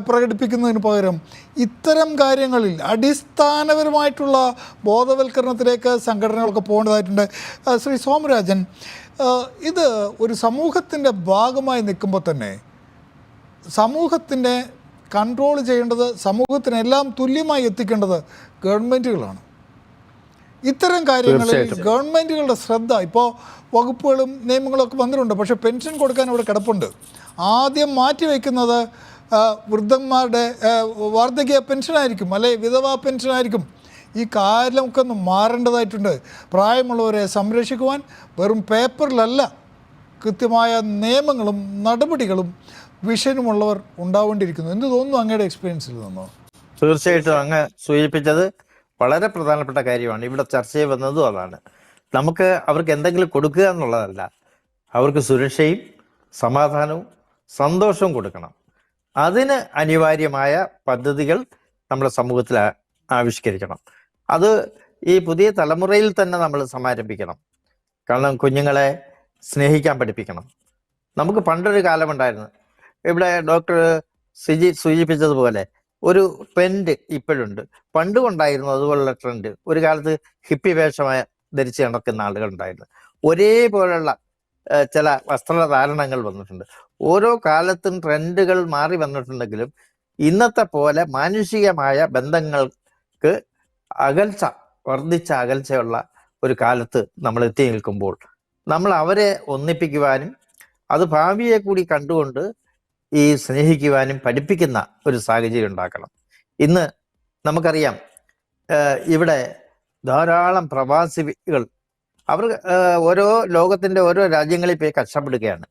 പ്രകടിപ്പിക്കുന്നതിന് പകരം ഇത്തരം കാര്യങ്ങളിൽ അടിസ്ഥാനപരമായിട്ടുള്ള ബോധവൽക്കരണത്തിലേക്ക് സംഘടനകളൊക്കെ പോകേണ്ടതായിട്ടുണ്ട്. ശ്രീ സോമരാജൻ, ഇത് ഒരു സമൂഹത്തിൻ്റെ ഭാഗമായി നിൽക്കുമ്പോൾ തന്നെ സമൂഹത്തിനെ കൺട്രോൾ ചെയ്യേണ്ടത്, സമൂഹത്തിനെല്ലാം തുല്യമായി എത്തിക്കേണ്ടത് ഗവൺമെൻറ്റുകളാണ്. ഇത്തരം കാര്യങ്ങളിൽ ഗവൺമെൻറ്റുകളുടെ ശ്രദ്ധ, ഇപ്പോൾ വകുപ്പുകളും നിയമങ്ങളൊക്കെ വന്നിട്ടുണ്ട്, പക്ഷേ പെൻഷൻ കൊടുക്കാൻ ഇവിടെ കിടപ്പുണ്ട്. ആദ്യം മാറ്റിവെക്കുന്നത് വൃദ്ധന്മാരുടെ വാർദ്ധക്യ പെൻഷനായിരിക്കും, അല്ലെ വിധവാ പെൻഷനായിരിക്കും. ഈ കാലമൊക്കെ ഒന്ന് മാറേണ്ടതായിട്ടുണ്ട്. പ്രായമുള്ളവരെ സംരക്ഷിക്കുവാൻ വെറും പേപ്പറിലല്ല, കൃത്യമായ നിയമങ്ങളും നടപടികളും വിഷനുമുള്ളവർ ഉണ്ടാവേണ്ടിയിരിക്കുന്നു. എന്ത് തോന്നുന്നു അങ്ങയുടെ എക്സ്പീരിയൻസിൽ നിന്നോ? തീർച്ചയായിട്ടും അങ്ങ് സൂചിപ്പിച്ചത് വളരെ പ്രധാനപ്പെട്ട കാര്യമാണ്. ഇവിടെ ചർച്ച വന്നതും അതാണ്. നമുക്ക് അവർക്ക് എന്തെങ്കിലും കൊടുക്കുക എന്നുള്ളതല്ല, അവർക്ക് സുരക്ഷയും സമാധാനവും സന്തോഷവും കൊടുക്കണം. അതിന് അനിവാര്യമായ പദ്ധതികൾ നമ്മുടെ സമൂഹത്തിൽ ആവിഷ്കരിക്കണം. അത് ഈ പുതിയ തലമുറയിൽ തന്നെ നമ്മൾ സമാരംഭിക്കണം. കാരണം കുഞ്ഞുങ്ങളെ സ്നേഹിക്കാൻ പഠിപ്പിക്കണം. നമുക്ക് പണ്ടൊരു കാലമുണ്ടായിരുന്നു, ഇവിടെ ഡോക്ടർ സിജി സൂചിപ്പിച്ചതുപോലെ ഒരു ട്രെൻഡ് ഇപ്പോഴുണ്ട്. പണ്ടുകൊണ്ടായിരുന്നു അതുപോലുള്ള ട്രെൻഡ്. ഒരു കാലത്ത് ഹിപ്പി വേഷമായ ധരിച്ച് നടക്കുന്ന ആളുകളുണ്ടായിരുന്നു. ഒരേപോലുള്ള ചില വസ്ത്രധാരണങ്ങൾ വന്നിട്ടുണ്ട്. ഓരോ കാലത്തും ട്രെൻഡുകൾ മാറി വന്നിട്ടുണ്ടെങ്കിലും ഇന്നത്തെ പോലെ മാനുഷികമായ ബന്ധങ്ങൾക്ക് വർദ്ധിച്ച അകൽച്ചയുള്ള ഒരു കാലത്ത് നമ്മൾ എത്തി നിൽക്കുമ്പോൾ നമ്മൾ അവരെ ഒന്നിപ്പിക്കുവാനും അത് ഭാവിയെ കൂടി കണ്ടുകൊണ്ട് ഈ സ്നേഹിക്കുവാനും പഠിപ്പിക്കുന്ന ഒരു സാഹചര്യം ഉണ്ടാക്കണം. ഇന്ന് നമുക്കറിയാം, ഇവിടെ ധാരാളം പ്രവാസികൾ അവർ ഓരോ ലോകത്തിൻ്റെ ഓരോ രാജ്യങ്ങളിൽ പോയി കഷ്ടപ്പെടുകയാണ്.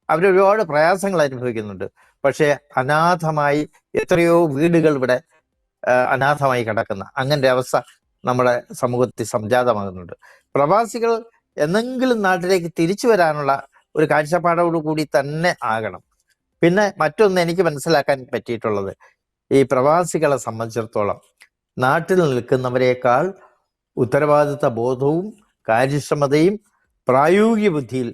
അവരൊരുപാട് പ്രയാസങ്ങൾ അനുഭവിക്കുന്നുണ്ട്. പക്ഷേ അനാഥമായി എത്രയോ വീടുകൾ ഇവിടെ അനാഥമായി കിടക്കുന്ന അങ്ങനെ അവസ്ഥ നമ്മുടെ സമൂഹത്തിൽ സംജാതമാകുന്നുണ്ട്. പ്രവാസികൾ എന്നെങ്കിലും നാട്ടിലേക്ക് തിരിച്ചു വരാനുള്ള ഒരു കാഴ്ചപ്പാടോടു കൂടി തന്നെ ആകണം. പിന്നെ മറ്റൊന്ന് എനിക്ക് മനസ്സിലാക്കാൻ പറ്റിയിട്ടുള്ളത്, ഈ പ്രവാസികളെ സംബന്ധിച്ചിടത്തോളം നാട്ടിൽ നിൽക്കുന്നവരെക്കാൾ ഉത്തരവാദിത്ത ബോധവും കാര്യക്ഷമതയും പ്രായോഗിക ബുദ്ധിയിൽ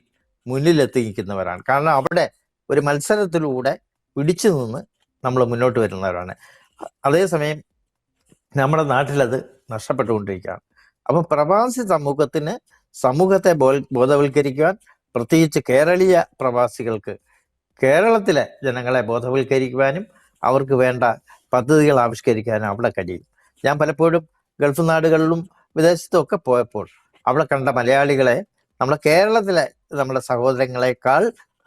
മുന്നിലെത്തി നിൽക്കുന്നവരാണ്. കാരണം അവിടെ ഒരു മത്സരത്തിലൂടെ പിടിച്ചു നിന്ന് നമ്മൾ മുന്നോട്ട് വരുന്നവരാണ്. അതേസമയം നമ്മുടെ നാട്ടിലത് നഷ്ടപ്പെട്ടുകൊണ്ടിരിക്കുകയാണ്. അപ്പോൾ പ്രവാസി സമൂഹത്തെ ബോധവൽക്കരിക്കുവാൻ, പ്രത്യേകിച്ച് കേരളീയ പ്രവാസികൾക്ക് കേരളത്തിലെ ജനങ്ങളെ ബോധവൽക്കരിക്കുവാനും അവർക്ക് വേണ്ട പദ്ധതികൾ ആവിഷ്കരിക്കാനും അവിടെ കഴിയും. ഞാൻ പലപ്പോഴും ഗൾഫ് നാടുകളിലും വിദേശത്തും ഒക്കെ പോയപ്പോൾ അവിടെ കണ്ട മലയാളികളെ നമ്മുടെ കേരളത്തിലെ നമ്മുടെ സഹോദരങ്ങളെക്കാൾ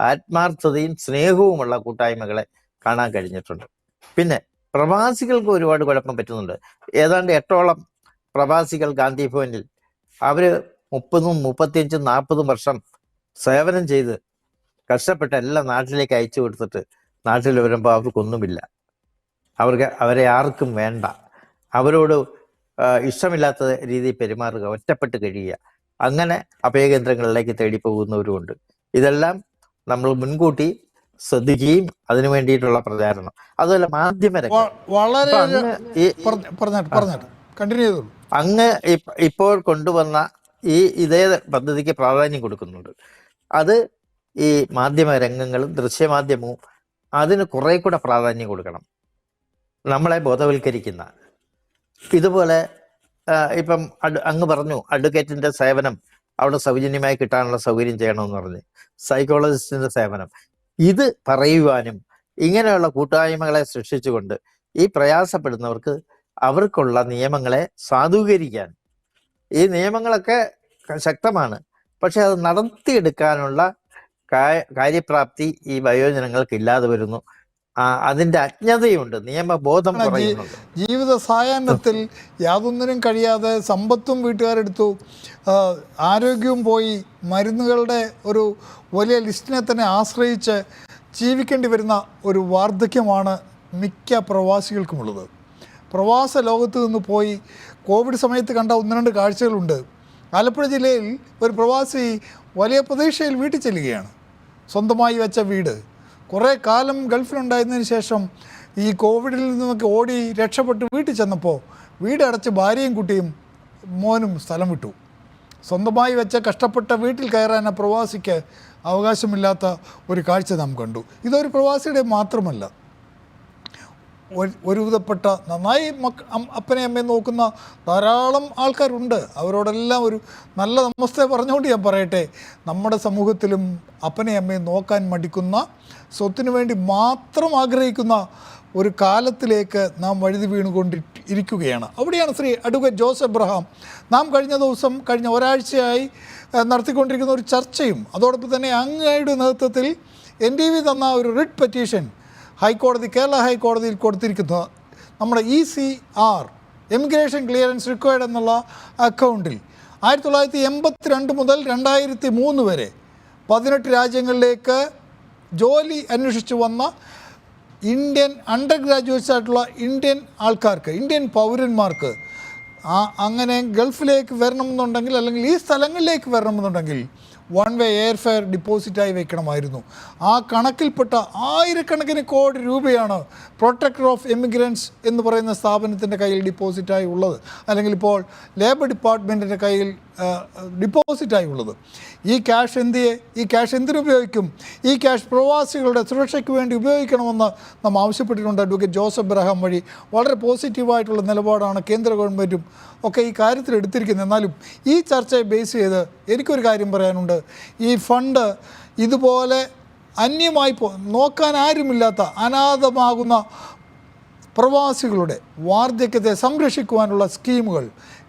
ആത്മാർത്ഥതയും സ്നേഹവുമുള്ള കൂട്ടായ്മകളെ കാണാൻ കഴിഞ്ഞിട്ടുണ്ട്. പിന്നെ പ്രവാസികൾക്ക് ഒരുപാട് കുഴപ്പം പറ്റുന്നുണ്ട്. ഏതാണ്ട് 8ഓളം പ്രവാസികൾ ഗാന്ധി ഭവനിൽ അവർ 30, 35, 40 വർഷം സേവനം ചെയ്ത് കഷ്ടപ്പെട്ട് എല്ലാം നാട്ടിലേക്ക് അയച്ചു കൊടുത്തിട്ട് നാട്ടിൽ വരുമ്പോൾ അവർക്കൊന്നുമില്ല. അവരെ ആർക്കും വേണ്ട. അവരോട് ഇഷ്ടമില്ലാത്ത രീതിയിൽ പെരുമാറുക, ഒറ്റപ്പെട്ട് കഴിയുക, അങ്ങനെ അഭയകേന്ദ്രങ്ങളിലേക്ക് തേടി പോകുന്നവരുമുണ്ട്. ഇതെല്ലാം നമ്മൾ മുൻകൂട്ടി ശ്രദ്ധിക്കുകയും അതിനു വേണ്ടിയിട്ടുള്ള പ്രചാരണം, അതുപോലെ മാധ്യമരംഗം അങ്ങ് ഇപ്പോൾ കൊണ്ടുവന്ന ഇതേ പദ്ധതിക്ക് പ്രാധാന്യം കൊടുക്കുന്നുണ്ട്. അത് ഈ മാധ്യമ രംഗങ്ങളും ദൃശ്യമാധ്യമവും അതിന് കുറെ കൂടെ പ്രാധാന്യം കൊടുക്കണം. നമ്മളെ ബോധവൽക്കരിക്കുന്ന ഇതുപോലെ ഇപ്പം അങ്ങ് പറഞ്ഞു അഡ്വക്കേറ്റിന്റെ സേവനം അവിടെ സൗജന്യമായി കിട്ടാനുള്ള സൗകര്യം ചെയ്യണമെന്ന് പറഞ്ഞ്, സൈക്കോളജിസ്റ്റിന്റെ സേവനം, ഇത് പറയുവാനും ഇങ്ങനെയുള്ള കൂട്ടായ്മകളെ സൃഷ്ടിച്ചുകൊണ്ട് ഈ പ്രയാസപ്പെടുന്നവർക്ക് അവർക്കുള്ള നിയമങ്ങളെ സാധൂകരിക്കാൻ, ഈ നിയമങ്ങളൊക്കെ ശക്തമാണ്, പക്ഷെ അത് നടത്തിയെടുക്കാനുള്ള കാര്യപ്രാപ്തി ഈ വയോജനങ്ങൾക്ക് ഇല്ലാതെ വരുന്നു. അതിന്റെ അജ്ഞതയുണ്ട്, നിയമബോധം കുറയുന്നുണ്ട്. ജീവിത സായാഹ്നത്തിൽ യാതൊന്നിനും കഴിയാതെ സമ്പത്തും വീട്ടുകാരെടുത്തു, ആരോഗ്യവും പോയി, മരുന്നുകളുടെ ഒരു വലിയ ലിസ്റ്റിനെ തന്നെ ആശ്രയിച്ച് ജീവിക്കേണ്ടി വരുന്ന ഒരു വാർദ്ധക്യമാണ് മിക്ക പ്രവാസികൾക്കുമുള്ളത്. പ്രവാസ ലോകത്ത് നിന്ന് പോയി കോവിഡ് സമയത്ത് കണ്ട 1-2 കാഴ്ചകളുണ്ട്. ആലപ്പുഴ ജില്ലയിൽ ഒരു പ്രവാസി വലിയ പ്രതീക്ഷയിൽ വീട്ടിൽ ചെല്ലുകയാണ്. സ്വന്തമായി വെച്ച വീട്, കുറേ കാലം ഗൾഫിലുണ്ടായിരുന്നതിന് ശേഷം ഈ കോവിഡിൽ നിന്നൊക്കെ ഓടി രക്ഷപ്പെട്ട് വീട്ടിൽ ചെന്നപ്പോൾ വീടടച്ച് ഭാര്യയും കുട്ടിയും മോനും സ്ഥലം വിട്ടു. സ്വന്തമായി വെച്ച കഷ്ടപ്പെട്ട വീട്ടിൽ കയറാൻ ആ പ്രവാസിക്ക് അവകാശമില്ലാത്ത ഒരു കാഴ്ച നാം കണ്ടു. ഇതൊരു പ്രവാസിയുടെ മാത്രമല്ല, ഒരുവിധപ്പെട്ട നന്നായി അപ്പനെ അമ്മയെ നോക്കുന്ന ധാരാളം ആൾക്കാരുണ്ട്. അവരോടെല്ലാം ഒരു നല്ല നമസ്തേ പറഞ്ഞുകൊണ്ട് ഞാൻ പറയട്ടെ, നമ്മുടെ സമൂഹത്തിലും അപ്പനെ അമ്മയെ നോക്കാൻ മടിക്കുന്ന, സ്വത്തിനു വേണ്ടി മാത്രം ആഗ്രഹിക്കുന്ന ഒരു കാലത്തിലേക്ക് നാം വഴുതി വീണുകൊണ്ടിരിക്കുകയാണ്. അവിടെയാണ് ശ്രീ അഡ്വക്കേറ്റ് ജോസ് എബ്രഹാം നാം കഴിഞ്ഞ ഒരാഴ്ചയായി നടത്തിക്കൊണ്ടിരിക്കുന്ന ഒരു ചർച്ചയും അതോടൊപ്പം തന്നെ അങ്ങയുടെ നേതൃത്വത്തിൽ NTV തന്ന ഒരു റിട്ട് പെറ്റീഷൻ കേരള ഹൈക്കോടതിയിൽ കൊടുത്തിരിക്കുന്ന നമ്മുടെ ECR എമിഗ്രേഷൻ ക്ലിയറൻസ് റിക്വയർഡ് എന്നുള്ള അക്കൗണ്ടിൽ 1982 മുതൽ 2003 വരെ 18 രാജ്യങ്ങളിലേക്ക് ജോലി അന്വേഷിച്ച് വന്ന ഇന്ത്യൻ അണ്ടർ ഗ്രാജുവേറ്റ്സ് ആയിട്ടുള്ള ഇന്ത്യൻ ആൾക്കാർക്ക്, ഇന്ത്യൻ പൗരന്മാർക്ക് അങ്ങനെ ഗൾഫിലേക്ക് വരണമെന്നുണ്ടെങ്കിൽ അല്ലെങ്കിൽ ഈ സ്ഥലങ്ങളിലേക്ക് വരണമെന്നുണ്ടെങ്കിൽ വൺ വേ എയർ ഫെയർ ഡിപ്പോസിറ്റായി വയ്ക്കണമായിരുന്നു. ആ കണക്കിൽപ്പെട്ട ആയിരക്കണക്കിന് കോടി രൂപയാണ് പ്രൊട്ടക്ടർ ഓഫ് എമിഗ്രൻസ് എന്ന് പറയുന്ന സ്ഥാപനത്തിൻ്റെ കയ്യിൽ ഡിപ്പോസിറ്റായി ഉള്ളത്, അല്ലെങ്കിൽ ഇപ്പോൾ ലേബർ ഡിപ്പാർട്ട്മെൻറ്റിൻ്റെ കയ്യിൽ ഡിപ്പോസിറ്റായി ഉള്ളത്. ഈ ക്യാഷ് എന്തിനുപയോഗിക്കും? ഈ ക്യാഷ് പ്രവാസികളുടെ സുരക്ഷയ്ക്ക് വേണ്ടി ഉപയോഗിക്കണമെന്ന് നാം ആവശ്യപ്പെട്ടിട്ടുണ്ട്. അഡ്വക്കേറ്റ് ജോസ് എബ്രഹാം വഴി വളരെ പോസിറ്റീവായിട്ടുള്ള നിലപാടാണ് കേന്ദ്ര ഗവൺമെൻറ്റും ഒക്കെ ഈ കാര്യത്തിൽ എടുത്തിരിക്കുന്നത്. എന്നാലും ഈ ചർച്ചയെ ബേസ് ചെയ്ത് എനിക്കൊരു കാര്യം പറയാനുണ്ട്. ഈ ഫണ്ട് ഇതുപോലെ അന്യമായി നോക്കാൻ ആരുമില്ലാത്ത അനാഥമാകുന്ന പ്രവാസികളുടെ വാർദ്ധക്യത്തെ സംരക്ഷിക്കുവാനുള്ള സ്കീമുകൾ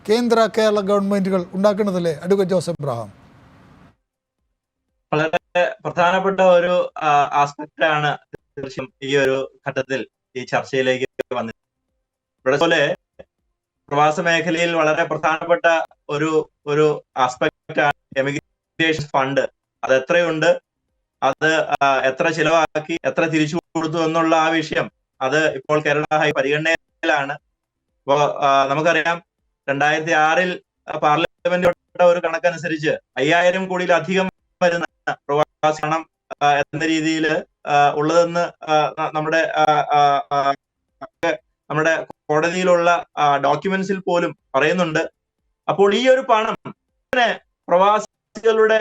കേരള ഗവൺമെൻറ്റുകൾ ഉണ്ടാക്കുന്നതല്ലേ അഡ്വക്കേറ്റ് ജോസ് എബ്രഹാം? വളരെ പ്രധാനപ്പെട്ട ഒരു ആസ്പെക്റ്റാണ് തീർച്ചയായും ഈ ഒരു ഘട്ടത്തിൽ ഈ ചർച്ചയിലേക്ക് വന്നത്. ഇവിടെ പോലെ പ്രവാസ മേഖലയിൽ വളരെ പ്രധാനപ്പെട്ട ഒരു ആസ്പെക്റ്റാണ് എമിഗ്രേഷൻ ഫണ്ട്. അത് എത്രയുണ്ട്, അത് എത്ര ചിലവാക്കി, എത്ര തിരിച്ചു കൊടുത്തു എന്നുള്ള ആ വിഷയം അത് ഇപ്പോൾ കേരള പരിഗണനയിലാണ്. അപ്പോൾ നമുക്കറിയാം 2006 പാർലമെന്റ് ഒരു കണക്കനുസരിച്ച് 5000 കോടിയിലധികം വരുന്ന പ്രവാസി പണം എന്ന രീതിയിൽ ഉള്ളതെന്ന് നമ്മുടെ കോടതിയിലുള്ള ഡോക്യുമെന്റ്സിൽ പോലും പറയുന്നുണ്ട്. അപ്പോൾ ഈ ഒരു പണം പ്രവാസികളുടെ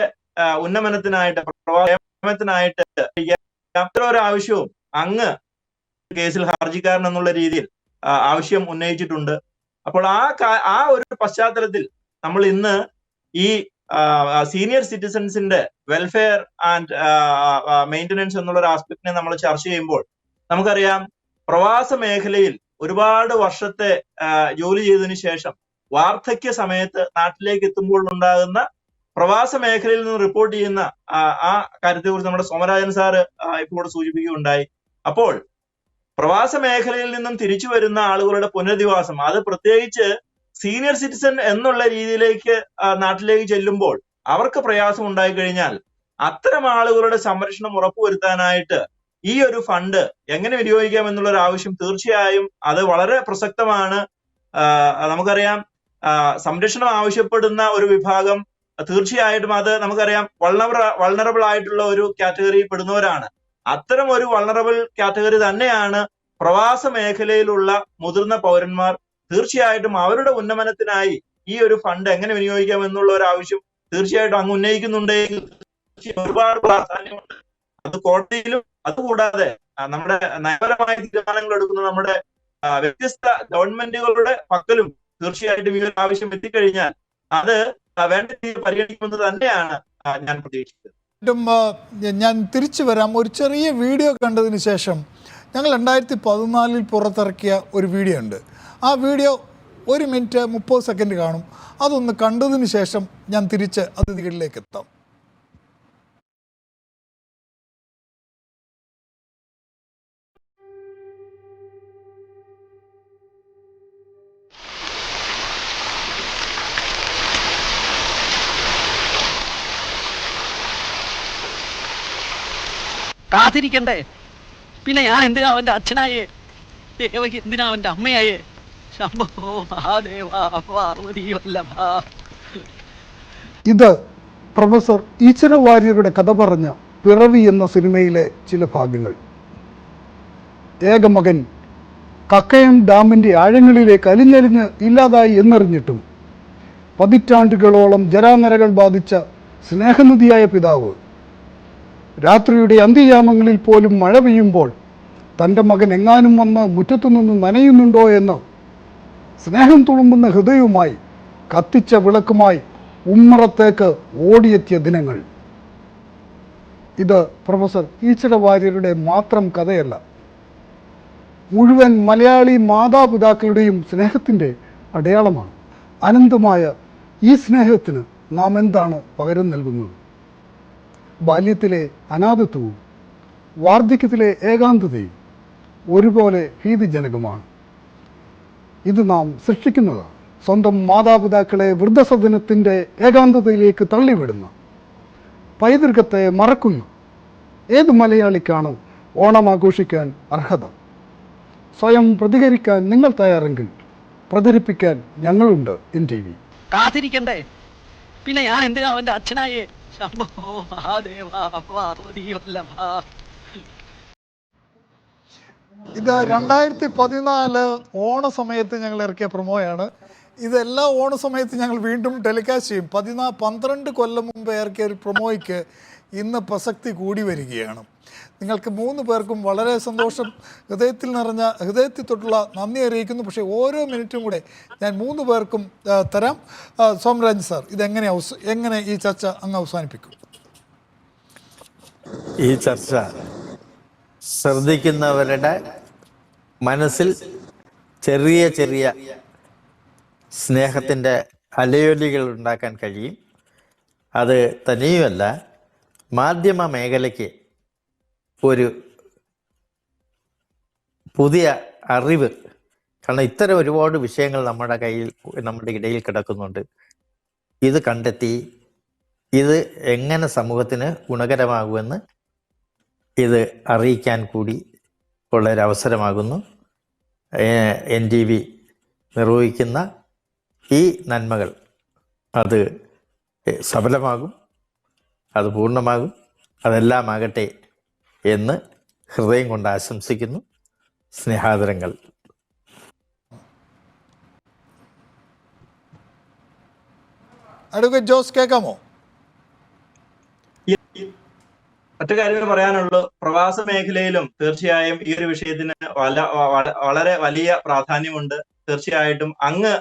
ഉന്നമനത്തിനായിട്ട്, പ്രവാസത്തിനായിട്ട് ഒരു ആവശ്യവും അങ്ങ് കേസിൽ ഹർജിക്കാരൻ എന്നുള്ള രീതിയിൽ ആവശ്യം ഉന്നയിച്ചിട്ടുണ്ട്. അപ്പോൾ ആ ഒരു പശ്ചാത്തലത്തിൽ നമ്മൾ ഇന്ന് ഈ സീനിയർ സിറ്റിസൺസിന്റെ വെൽഫെയർ ആൻഡ് മെയിൻ്റനൻസ് എന്നുള്ള ഒരു ആസ്പെക്ടിനെ നമ്മൾ ചർച്ച ചെയ്യുമ്പോൾ നമുക്കറിയാം, പ്രവാസ മേഖലയിൽ ഒരുപാട് വർഷത്തെ ജോലി ചെയ്തതിനു ശേഷം വാർദ്ധക്യ സമയത്ത് നാട്ടിലേക്ക് എത്തുമ്പോൾ ഉണ്ടാകുന്ന പ്രവാസ മേഖലയിൽ നിന്ന് റിപ്പോർട്ട് ചെയ്യുന്ന ആ കാര്യത്തെക്കുറിച്ച് നമ്മുടെ സോമരാജൻ സാറ് ഇപ്പോൾ സൂചിപ്പിക്കുകയുണ്ടായി. അപ്പോൾ പ്രവാസ മേഖലയിൽ നിന്നും തിരിച്ചു വരുന്ന ആളുകളുടെ പുനരധിവാസം, അത് പ്രത്യേകിച്ച് സീനിയർ സിറ്റിസൺ എന്നുള്ള രീതിയിലേക്ക് നാട്ടിലേക്ക് ചെല്ലുമ്പോൾ അവർക്ക് പ്രയാസം ഉണ്ടായി കഴിഞ്ഞാൽ അത്തരം ആളുകളുടെ സംരക്ഷണം ഉറപ്പുവരുത്താനായിട്ട് ഈ ഒരു ഫണ്ട് എങ്ങനെ വിനിയോഗിക്കാം എന്നുള്ള ഒരു ആവശ്യം തീർച്ചയായും അത് വളരെ പ്രസക്തമാണ്. നമുക്കറിയാം, സംരക്ഷണം ആവശ്യപ്പെടുന്ന ഒരു വിഭാഗം തീർച്ചയായിട്ടും അത് നമുക്കറിയാം വൾണറബിൾ ആയിട്ടുള്ള ഒരു കാറ്റഗറിയിൽ പെടുന്നവരാണ്. അത്തരം ഒരു വൾണറബിൾ കാറ്റഗറി തന്നെയാണ് പ്രവാസ മേഖലയിലുള്ള മുതിർന്ന പൗരന്മാർ. തീർച്ചയായിട്ടും അവരുടെ ഉന്നമനത്തിനായി ഈ ഒരു ഫണ്ട് എങ്ങനെ വിനിയോഗിക്കാം എന്നുള്ള ഒരു ആവശ്യം തീർച്ചയായിട്ടും അങ്ങ് ഉന്നയിക്കുന്നുണ്ടെങ്കിൽ ഒരുപാട് പ്രാധാന്യമുണ്ട്. അത് കോടതിയിലും, അതുകൂടാതെ നമ്മുടെ നയപരമായ തീരുമാനങ്ങൾ എടുക്കുന്ന നമ്മുടെ വ്യത്യസ്ത ഗവൺമെന്റുകളുടെ പക്കലും തീർച്ചയായിട്ടും ഈ ഒരു ആവശ്യം എത്തിക്കഴിഞ്ഞാൽ അത് വേണ്ട രീതിയിൽ പരിഗണിക്കുമെന്ന് തന്നെയാണ് ഞാൻ പ്രതീക്ഷിച്ചത്. ഞാൻ തിരിച്ചു വരാം. ഒരു ചെറിയ വീഡിയോ കണ്ടതിന് ശേഷം ഞങ്ങൾ 2014 പുറത്തിറക്കിയ ഒരു വീഡിയോ ഉണ്ട്. ആ വീഡിയോ 1 മിനിറ്റ് 30 സെക്കൻഡ് കാണും. അതൊന്ന് കണ്ടതിന് ശേഷം ഞാൻ തിരിച്ച് അതിഥികളിലേക്ക് എത്താം. കാത്തിരിക്കണ്ടേ? പിന്നെ ഞാൻ എന്തിനാ അവന്റെ അച്ഛനായേ? ദേവകി എന്തിനാ അവന്റെ അമ്മയായേ? ശംഭോ മഹാദേവാ പാർവതി വല്ലഭ. ഇത് പ്രൊഫസർ ഈശ്വര വാര്യരുടെ കഥ പറഞ്ഞ പിറവി എന്ന സിനിമയിലെ ചില ഭാഗങ്ങൾ. ഏകമകൻ കക്കയം ഡാമിൻ്റെ ആഴങ്ങളിലേക്ക് അലിഞ്ഞലിഞ്ഞ് ഇല്ലാതായി എന്നറിഞ്ഞിട്ടും പതിറ്റാണ്ടുകളോളം ജരാനരകൾ ബാധിച്ച സ്നേഹനിധിയായ പിതാവ് രാത്രിയുടെ അന്ത്യയാമങ്ങളിൽ പോലും മഴ പെയ്യുമ്പോൾ തൻ്റെ മകൻ എങ്ങാനും വന്ന് മുറ്റത്തുനിന്ന് നനയുന്നുണ്ടോ എന്ന് സ്നേഹം തുളുമ്പുന്ന ഹൃദയവുമായി കത്തിച്ച വിളക്കുമായി ഉമ്മറത്തേക്ക് ഓടിയെത്തിയ ദിനങ്ങൾ. ഇത് പ്രൊഫസർ ഈച്ചട വാര്യരുടെ മാത്രം കഥയല്ല, മുഴുവൻ മലയാളി മാതാപിതാക്കളുടെയും സ്നേഹത്തിൻ്റെ അടയാളമാണ്. അനന്തമായ ഈ സ്നേഹത്തിന് നാം എന്താണ് പകരം നൽകുന്നത്? ബാല്യത്തിലെ അനാഥത്വവും വാർദ്ധക്യത്തിലെ ഏകാന്തതയും ഒരുപോലെ ഭീതിജനകമാണ്. ഇത് നാം സൃഷ്ടിക്കുന്നതാണ്. സ്വന്തം മാതാപിതാക്കളെ വൃദ്ധസദനത്തിൻ്റെ ഏകാന്തതയിലേക്ക് തള്ളിവിടുന്ന, പൈതൃകത്തെ മറക്കുന്ന ഏത് മലയാളിക്കാണ് ഓണം ആഘോഷിക്കാൻ അർഹത? സ്വയം പ്രതികരിക്കാൻ നിങ്ങൾ തയ്യാറെങ്കിൽ പ്രചരിപ്പിക്കാൻ ഞങ്ങളുണ്ട് NTV. കാത്തിരിക്കണ്ടേ? പിന്നെ ഞാൻ എന്തിനാ അവന്റെ അച്ഛനായേ? ശംഭോ മഹാദേവാ പാർവതീവല്ലഭ. ഇത് 2014 ഓണ സമയത്ത് ഞങ്ങൾ ഇറക്കിയ പ്രൊമോയാണ്. ഇതെല്ലാ ഓണ സമയത്ത് ഞങ്ങൾ വീണ്ടും ടെലികാസ്റ്റ് ചെയ്യും. 12 കൊല്ലം മുമ്പ് ഇറക്കിയ ഒരു പ്രൊമോയ്ക്ക് ഇന്ന് പ്രസക്തി കൂടി വരികയാണ്. നിങ്ങൾക്ക് 3 പേർക്കും വളരെ സന്തോഷം, ഹൃദയത്തിൽ തൊട്ടുള്ള നന്ദി അറിയിക്കുന്നു. പക്ഷേ ഓരോ മിനിറ്റും കൂടെ ഞാൻ 3 പേർക്കും തരാം. സോമരാജ് സാർ, എങ്ങനെ ഈ ചർച്ച അങ്ങ് അവസാനിപ്പിക്കും? ഈ ചർച്ച ശ്രദ്ധിക്കുന്നവരുടെ മനസ്സിൽ ചെറിയ ചെറിയ സ്നേഹത്തിൻ്റെ അലയൊലികൾ ഉണ്ടാക്കാൻ കഴിയും. അത് തന്നെയുമല്ല, മാധ്യമ മേഖലയ്ക്ക് ഒരു പുതിയ അറിവ്, കാരണം ഇത്തരം ഒരുപാട് വിഷയങ്ങൾ നമ്മുടെ ഇടയിൽ കിടക്കുന്നുണ്ട്. ഇത് കണ്ടെത്തി ഇത് എങ്ങനെ സമൂഹത്തിന് ഗുണകരമാകുമെന്ന് ഇത് അറിയിക്കാൻ കൂടി ഉള്ളൊരവസരമാകുന്നു. NTV നിർവഹിക്കുന്ന ഈ നന്മകൾ അത് സഫലമാകും, അത് പൂർണ്ണമാകും, അതെല്ലാമാകട്ടെ എന്ന് ഹൃദയം കൊണ്ട് ആശംസിക്കുന്നു. സ്നേഹാദരങ്ങൾ. അഡ്വക്കേറ്റ് ജോസ്, കേൾക്കാമോ? ഒറ്റ കാര്യമേ പറയാനുള്ളൂ. പ്രവാസ മേഖലയിലും തീർച്ചയായും ഈ ഒരു വിഷയത്തിന് വളരെ വലിയ പ്രാധാന്യമുണ്ട്. തീർച്ചയായിട്ടും അങ്ങ്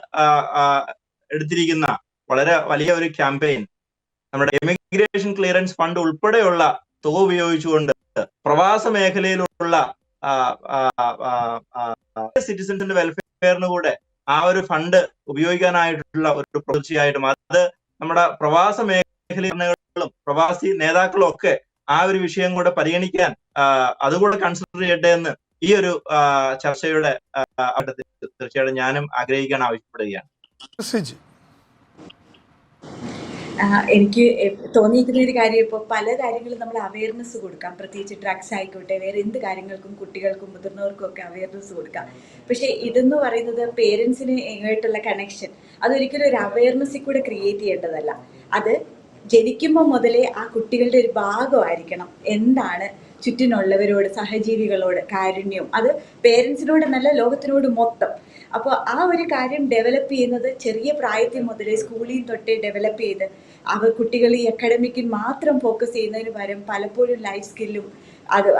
എടുത്തിരിക്കുന്ന വളരെ വലിയ ഒരു ക്യാമ്പയിൻ, നമ്മുടെ എമിഗ്രേഷൻ ക്ലിയറൻസ് ഫണ്ട് ഉൾപ്പെടെയുള്ള തുക ഉപയോഗിച്ചുകൊണ്ട് പ്രവാസ മേഖലയിലുള്ള സിറ്റിസൺസിന്റെ വെൽഫെയറിന് കൂടെ ആ ഒരു ഫണ്ട് ഉപയോഗിക്കാനായിട്ടുള്ള ഒരു തീർച്ചയായിട്ടും അത് നമ്മുടെ പ്രവാസ മേഖലകളും പ്രവാസി നേതാക്കളും ഒക്കെ ആ ഒരു വിഷയം കൂടെ പരിഗണിക്കാൻ അതുകൂടെ കൺസിഡർ ചെയ്യട്ടെ എന്ന് ഈ ഒരു ചർച്ചയുടെ തീർച്ചയായിട്ടും ഞാനും ആഗ്രഹിക്കാൻ ആവശ്യപ്പെടുകയാണ്. എനിക്ക് തോന്നിയിരിക്കുന്ന ഒരു കാര്യം, ഇപ്പോൾ പല കാര്യങ്ങളും നമ്മൾ അവയർനെസ് കൊടുക്കാം, പ്രത്യേകിച്ച് ഡ്രഗ്സ് ആയിക്കോട്ടെ, വേറെ എന്ത് കാര്യങ്ങൾക്കും കുട്ടികൾക്കും മുതിർന്നവർക്കും ഒക്കെ അവയർനെസ് കൊടുക്കാം. പക്ഷേ ഇതെന്ന് പറയുന്നത് പേരൻസിന് ആയിട്ടുള്ള കണക്ഷൻ, അതൊരിക്കലും ഒരു അവയർനെസ്സിൽ കൂടെ ക്രിയേറ്റ് ചെയ്യേണ്ടതല്ല. അത് ജനിക്കുമ്പോൾ മുതലേ ആ കുട്ടികളുടെ ഒരു ഭാഗമായിരിക്കണം. എന്താണ് ചുറ്റിനുള്ളവരോട്, സഹജീവികളോട് കാരുണ്യവും, അത് പേരൻസിനോടെന്നല്ല ലോകത്തിനോട് മൊത്തം. അപ്പോൾ ആ ഒരു കാര്യം ഡെവലപ്പ് ചെയ്യുന്നത് ചെറിയ പ്രായത്തിൽ മുതലേ സ്കൂളിൽ തൊട്ടേ ഡെവലപ്പ് ചെയ്ത് കുട്ടികൾ ഈ അക്കാഡമിക്കിൽ മാത്രം ഫോക്കസ് ചെയ്യുന്നതിന് പകരം പലപ്പോഴും ലൈഫ് സ്കില്ലും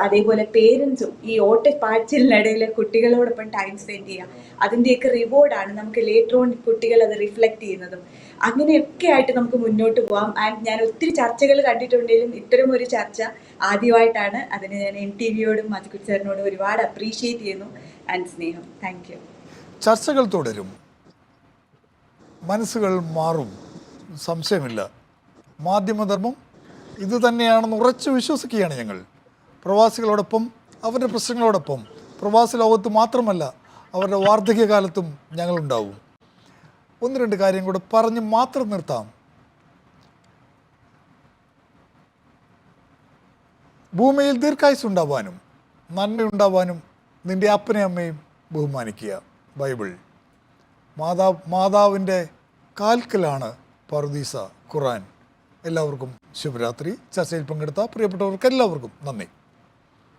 അതേപോലെ പേരൻസും ഈ ഓട്ടപ്പാച്ചിലിനിടയിൽ കുട്ടികളോടൊപ്പം ടൈം സ്പെൻഡ് ചെയ്യുക, അതിൻ്റെയൊക്കെ റിവാർഡാണ് നമുക്ക് ലേറ്റർ ഓൺ കുട്ടികൾ അത് റിഫ്ലക്റ്റ് ചെയ്യുന്നതും. അങ്ങനെയൊക്കെ ആയിട്ട് നമുക്ക് മുന്നോട്ട് പോകാം. ആൻഡ് ഞാൻ ഒത്തിരി ചർച്ചകൾ കണ്ടിട്ടുണ്ടെങ്കിലും ഇത്തരം ഒരു ചർച്ച ആദ്യമായിട്ടാണ്. അതിന് ഞാൻ NTVയോടും മാജിക്കുട്ടി സാറിനോടും ഒരുപാട് അപ്രീഷിയേറ്റ് ചെയ്യുന്നു. ആൻഡ് സ്നേഹം, താങ്ക് യു. ചർച്ചകൾ തുടരും, മനസ്സുകൾ മാറും, സംശയമില്ല. മാധ്യമധർമ്മം ഇത് തന്നെയാണെന്ന് ഉറച്ചു വിശ്വസിക്കുകയാണ് ഞങ്ങൾ. പ്രവാസികളോടൊപ്പം, അവരുടെ പ്രശ്നങ്ങളോടൊപ്പം, പ്രവാസി ലോകത്ത് മാത്രമല്ല അവരുടെ വാർദ്ധക്യകാലത്തും ഞങ്ങളുണ്ടാവും. 1-2 കാര്യം കൂടെ പറഞ്ഞ് മാത്രം നിർത്താം. ഭൂമിയിൽ ദീർഘായുസ്സുണ്ടാവാനും നന്മയുണ്ടാവാനും നിൻ്റെ അപ്പനെയും അമ്മയും ബഹുമാനിക്കുക. ബൈബിൾ. മാതാവിൻ്റെ കാൽക്കലാണ് പറുദീസ. ഖുർആൻ. എല്ലാവർക്കും ശുഭരാത്രി. ചർച്ചയിൽ പങ്കെടുത്ത പ്രിയപ്പെട്ടവർക്ക് എല്ലാവർക്കും നന്ദി.